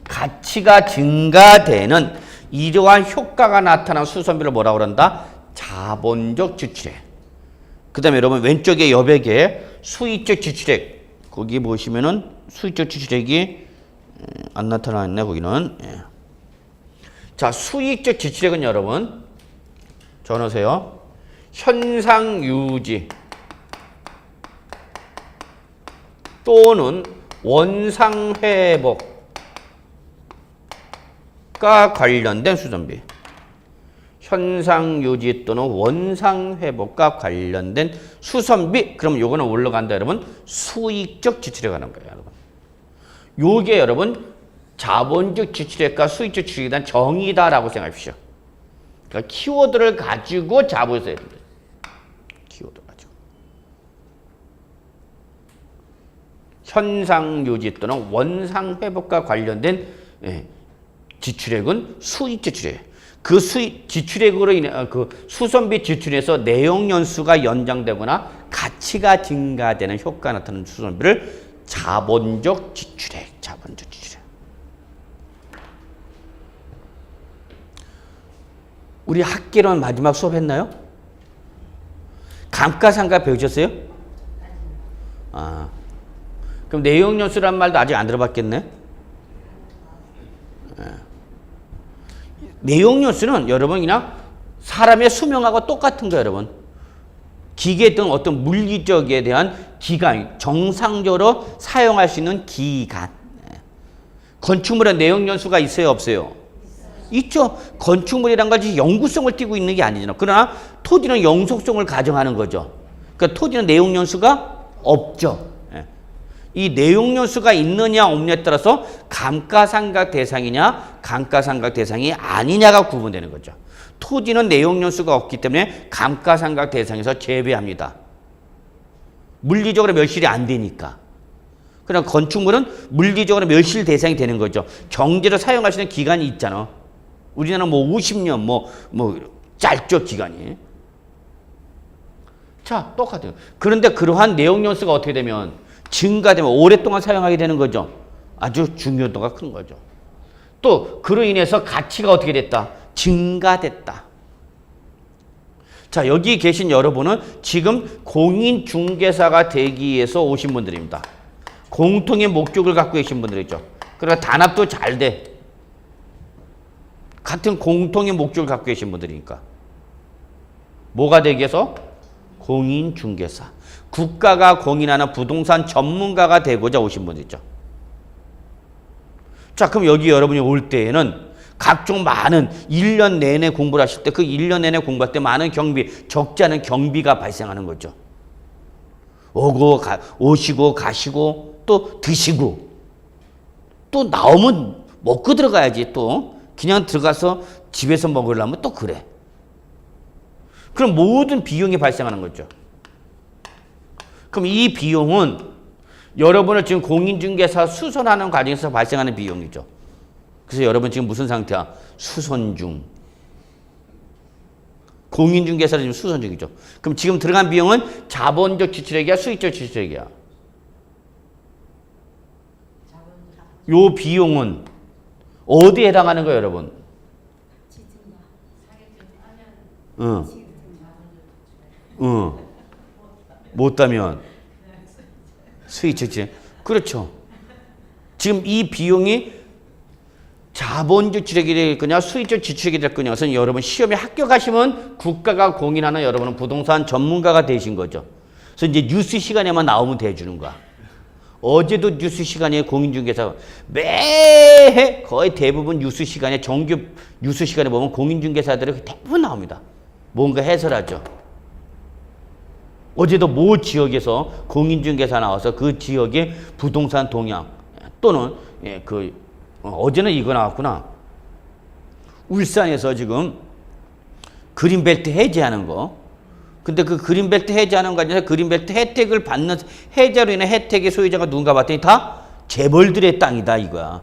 가치가 증가되는 이러한 효과가 나타난 수선비를 뭐라고 그런다? 자본적 지출액. 그 다음에 여러분 왼쪽에 여백에 수익적 지출액. 거기 보시면은 수익적 지출액이 안 나타나 있네, 거기는. 예. 자, 수익적 지출액은 여러분 적어놓으세요. 현상 유지 또는 원상 회복과 관련된 수선비. 현상 유지 또는 원상 회복과 관련된 수선비. 그럼 요거는 뭘로 간다, 여러분? 수익적 지출액 하는 거예요, 여러분. 요게 여러분 자본적 지출액과 수익적 지출액에 대한 정의다라고 생각하십시오. 그러니까 키워드를 가지고 잡으셔야 됩니다. 키워드 가지고. 현상 유지 또는 원상 회복과 관련된 지출액은 수익 지출액. 그 수익 지출액으로 인해 그 수선비 지출에서 내용 연수가 연장되거나 가치가 증가되는 효과가 나타나는 수선비를 자본적 지출액. 우리 학계론 마지막 수업 했나요? 감가상각 배우셨어요? 아, 그럼 내용연수란 말도 아직 안 들어봤겠네? 내용연수는 여러분 그냥 사람의 수명하고 똑같은 거예요, 여러분. 기계 등 어떤 물리적에 대한 기간, 정상적으로 사용할 수 있는 기간. 건축물에 내용연수가 있어요, 없어요? 있죠. 건축물이란 것이 영구성을 띠고 있는 게 아니잖아. 그러나 토지는 영속성을 가정하는 거죠. 그러니까 토지는 내용연수가 없죠. 이 내용연수가 있느냐 없느냐에 따라서 감가상각 대상이냐 감가상각 대상이 아니냐가 구분되는 거죠. 토지는 내용연수가 없기 때문에 감가상각 대상에서 제외합니다. 물리적으로 멸실이 안 되니까. 그러나 건축물은 물리적으로 멸실 대상이 되는 거죠. 경제로 사용할 수 있는 기간이 있잖아. 우리나라는 뭐 50년 짧죠, 기간이. 자, 똑같아요. 그런데 그러한 내용연수가 어떻게 되면 증가되면 오랫동안 사용하게 되는 거죠. 아주 중요도가 큰 거죠. 또 그로 인해서 가치가 어떻게 됐다? 증가됐다. 자, 여기 계신 여러분은 지금 공인중개사가 되기 위해서 오신 분들입니다. 공통의 목적을 갖고 계신 분들이죠. 그러니까 단합도 잘 돼. 같은 공통의 목적을 갖고 계신 분들이니까. 뭐가 되기 위해서? 공인중개사. 국가가 공인하는 부동산 전문가가 되고자 오신 분이죠. 자, 그럼 여기 여러분이 올 때에는 각종 많은 1년 내내 공부를 하실 때 그 1년 내내 공부할 때 많은 경비, 적지 않은 경비가 발생하는 거죠. 오시고 가시고 또 드시고 또 나오면 먹고 들어가야지. 또 그냥 들어가서 집에서 먹으려면 또 그래. 그럼 모든 비용이 발생하는 거죠. 그럼 이 비용은 여러분을 지금 공인중개사 수선하는 과정에서 발생하는 비용이죠. 그래서 여러분 지금 무슨 상태야? 수선 중. 공인중개사는 지금 수선 중이죠. 그럼 지금 들어간 비용은 자본적 지출액이야, 수익적 지출액이야? 요 비용은 어디에 해당하는 거예요, 여러분? 못 따면 수익적 지출액. 그렇죠. 지금 이 비용이 자본적 지출액이 될 거냐, 수익적 지출액이 될 거냐. 그래서 여러분 시험에 합격하시면 국가가 공인하는 여러분은 부동산 전문가가 되신 거죠. 그래서 이제 뉴스 시간에만 나오면 대주는 거야. 어제도 뉴스 시간에 공인중개사 매해 거의 대부분 뉴스 시간에 정규 뉴스 시간에 보면 공인중개사들이 대부분 나옵니다. 뭔가 해설하죠. 어제도 모 지역에서 공인중개사 나와서 그 지역의 부동산 동향 또는 어제는 이거 나왔구나. 울산에서 지금 그린벨트 해제하는 거. 근데 그 그린벨트 해제하는 거 아니라 그린벨트 혜택을 받는 해제로 인해 혜택의 소유자가 누군가 봤더니 다 재벌들의 땅이다 이거야.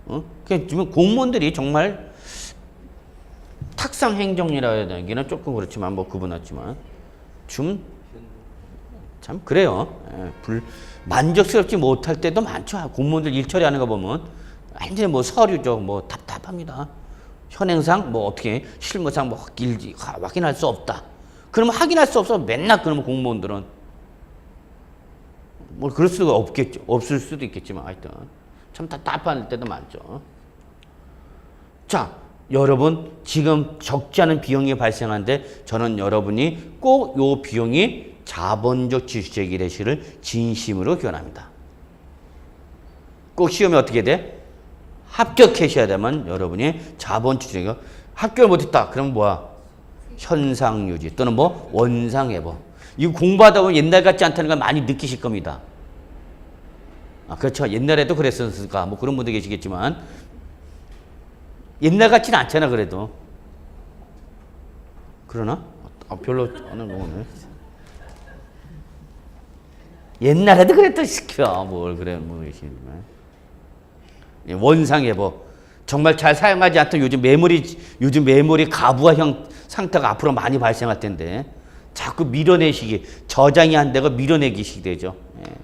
그러니까 지금 공무원들이 정말 탁상 행정이라 해야 되는 조금 그렇지만 뭐 구분하지만 좀 참 그래요. 만족스럽지 못할 때도 많죠. 공무원들 일 처리하는 거 보면 완전히 뭐 서류죠. 뭐 답답합니다. 현행상 뭐 어떻게 실무상 뭐 확인할 수 없다. 그러면 확인할 수 없어. 맨날 그러면 공무원들은 뭐 그럴 수가 없겠죠. 없을 수도 있겠지만 하여튼 참 답답할 때도 많죠. 자, 여러분 지금 적지 않은 비용이 발생하는데 저는 여러분이 꼭 요 비용이 자본적 지출액이 되시를 진심으로 기원합니다. 꼭 시험에 어떻게 돼? 합격하셔야 되면 여러분이 자본 지출액이 합격을 못했다. 그럼 뭐야? 현상유지 또는 뭐 원상회복. 이거 공부하다 보면 옛날 같지 않다는 걸 많이 느끼실 겁니다. 그렇죠. 옛날에도 그랬었을까? 뭐 그런 분도 계시겠지만 옛날 같지는 않잖아 그래도. 그러나? 별로 안 하는 거네. 옛날에도 그랬던 시켜. 뭘 그래 뭐 계시지만. 원상회복. 정말 잘 사용하지 않던 요즘 메모리 가부화형 상태가 앞으로 많이 발생할 텐데 자꾸 밀어내시기, 저장이 안 되고 밀어내기식 되죠.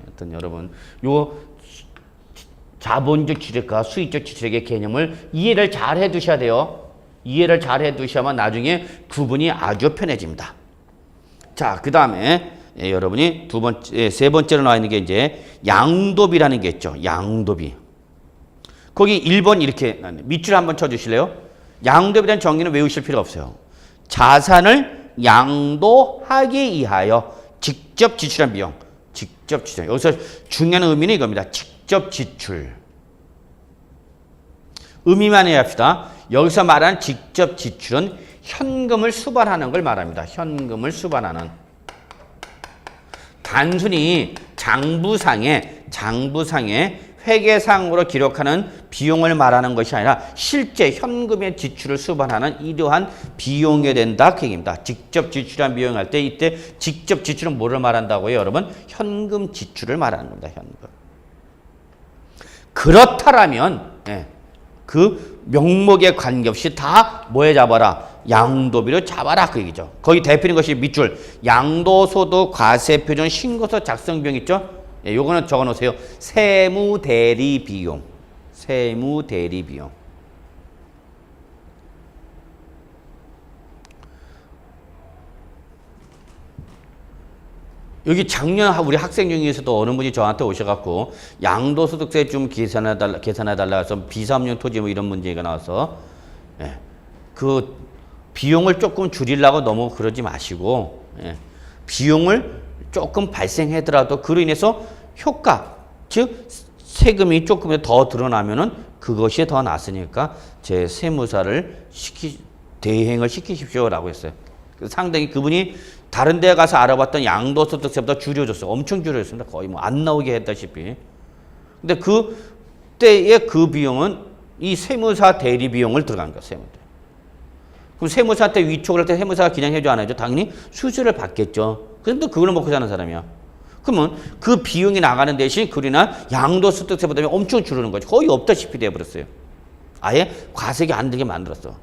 하여튼 여러분 요 자본적 지출액과 수익적 지출액의 개념을 이해를 잘 해두셔야 돼요. 이해를 잘 해두셔야만 나중에 구분이 아주 편해집니다. 자, 그 다음에 여러분이 세 번째로 나와 있는 게 이제 양도비라는 게 있죠. 양도비. 거기 1번 이렇게 밑줄 한번 쳐주실래요? 양도비라는 정의는 외우실 필요 없어요. 자산을 양도하기 위하여 직접 지출한 비용. 직접 지출. 여기서 중요한 의미는 이겁니다. 직접 지출. 의미만 이해합시다. 여기서 말하는 직접 지출은 현금을 수반하는 걸 말합니다. 현금을 수반하는. 단순히 장부상에 회계상으로 기록하는 비용을 말하는 것이 아니라 실제 현금의 지출을 수반하는 이러한 비용이 된다 그 얘기입니다. 직접 지출한 비용 할 때 이때 직접 지출은 뭐를 말한다고요? 여러분 현금 지출을 말하는 겁니다. 현금. 그렇다라면 그 명목에 관계없이 다 뭐에 잡아라? 양도비로 잡아라 그 얘기죠. 거기 대표인 것이 밑줄 양도소득 과세표준 신고서 작성 비용 있죠? 요거는 적어 놓으세요. 세무대리 비용. 세무대리 비용. 여기 작년 우리 학생 중에서도 어느 분이 저한테 오셔갖고 양도소득세 좀 계산해달라 해서 비사업용 토지 뭐 이런 문제가 나와서 그 비용을 조금 줄이려고 너무 그러지 마시고 비용을 조금 발생하더라도 그로 인해서 효과, 즉 세금이 조금 더 드러나면은 그것이 더 낫으니까 제 세무사를 대행을 시키십시오라고 했어요. 상당히 그분이 다른 데 가서 알아봤던 양도소득세보다 줄여줬어요. 엄청 줄여줬습니다. 거의 뭐 안 나오게 했다시피. 근데 그때의 그 비용은 이 세무사 대리 비용을 들어간 거예요. 세무대. 그럼 세무사한테 위촉을 할 때 세무사가 그냥 해줘 안 해줘? 당연히 수수료를 받겠죠. 그런데 그걸 먹고 사는 사람이야. 그러면 그 비용이 나가는 대신 그러나 양도소득세보다 엄청 줄이는 거죠. 거의 없다시피 돼버렸어요. 아예 과세가 안 되게 만들었어.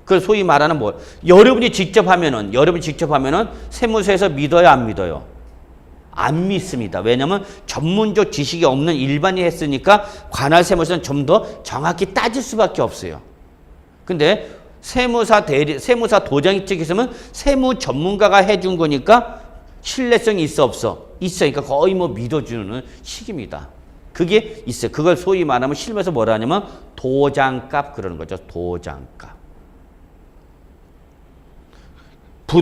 그래서 소위 말하는 뭐 여러분이 직접 하면은 세무서에서 믿어요 안 믿어요? 안 믿습니다. 왜냐하면 전문적 지식이 없는 일반인이 했으니까 관할 세무서는 좀 더 정확히 따질 수밖에 없어요. 근데 세무사 도장 측에 있으면 세무 전문가가 해준 거니까 신뢰성이 있어 없어? 있으니까 거의 뭐 믿어주는 식입니다. 그게 있어요. 그걸 소위 말하면 실무에서 뭐라 하냐면 도장값 그러는 거죠. 도장값.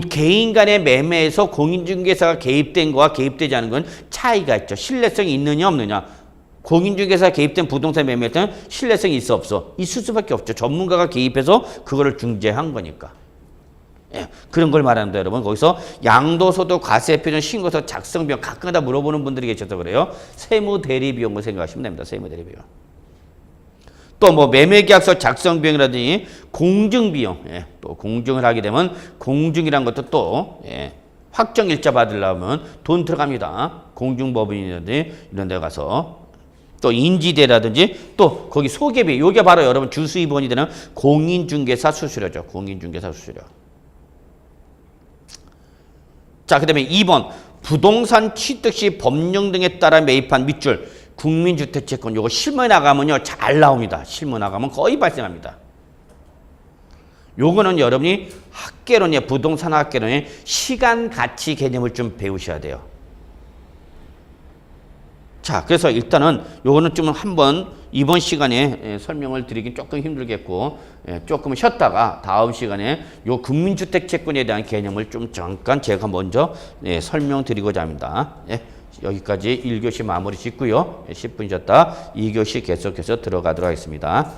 개인 간의 매매에서 공인중개사가 개입된 거와 개입되지 않은 건 차이가 있죠. 신뢰성이 있느냐 없느냐. 공인중개사가 개입된 부동산 매매할 때는 신뢰성이 있어 없어? 있을 수밖에 없죠. 전문가가 개입해서 그거를 중재한 거니까. 그런 걸 말하는데 여러분 거기서 양도소득 과세표준 신고서 작성 비용 가끔가다 물어보는 분들이 계셔서 그래요. 세무대리비용을 생각하시면 됩니다. 세무대리비용. 또 뭐 매매계약서 작성 비용이라든지 공증비용. 또 공증을 하게 되면 공증이란 것도 또 확정일자 받으려면 돈 들어갑니다. 공증법인이라든지 이런 데 가서 또 인지대라든지 또 거기 소개비. 이게 바로 여러분 주수입원이 되는 공인중개사 수수료죠. 공인중개사 수수료. 자, 그 다음에 2번 부동산 취득 시 법령 등에 따라 매입한 밑줄 국민주택채권. 요거 실무에 나가면요 잘 나옵니다. 실무 나가면 거의 발생합니다. 요거는 여러분이 학개론의 부동산 학개론의 시간 가치 개념을 좀 배우셔야 돼요. 자, 그래서 일단은 요거는 좀 한번 이번 시간에 설명을 드리긴 조금 힘들겠고 조금 쉬었다가 다음 시간에 요 국민주택채권에 대한 개념을 좀 잠깐 제가 먼저 설명드리고자 합니다. 여기까지 1교시 마무리 짓고요. 10분 쉬었다 2교시 계속해서 들어가도록 하겠습니다.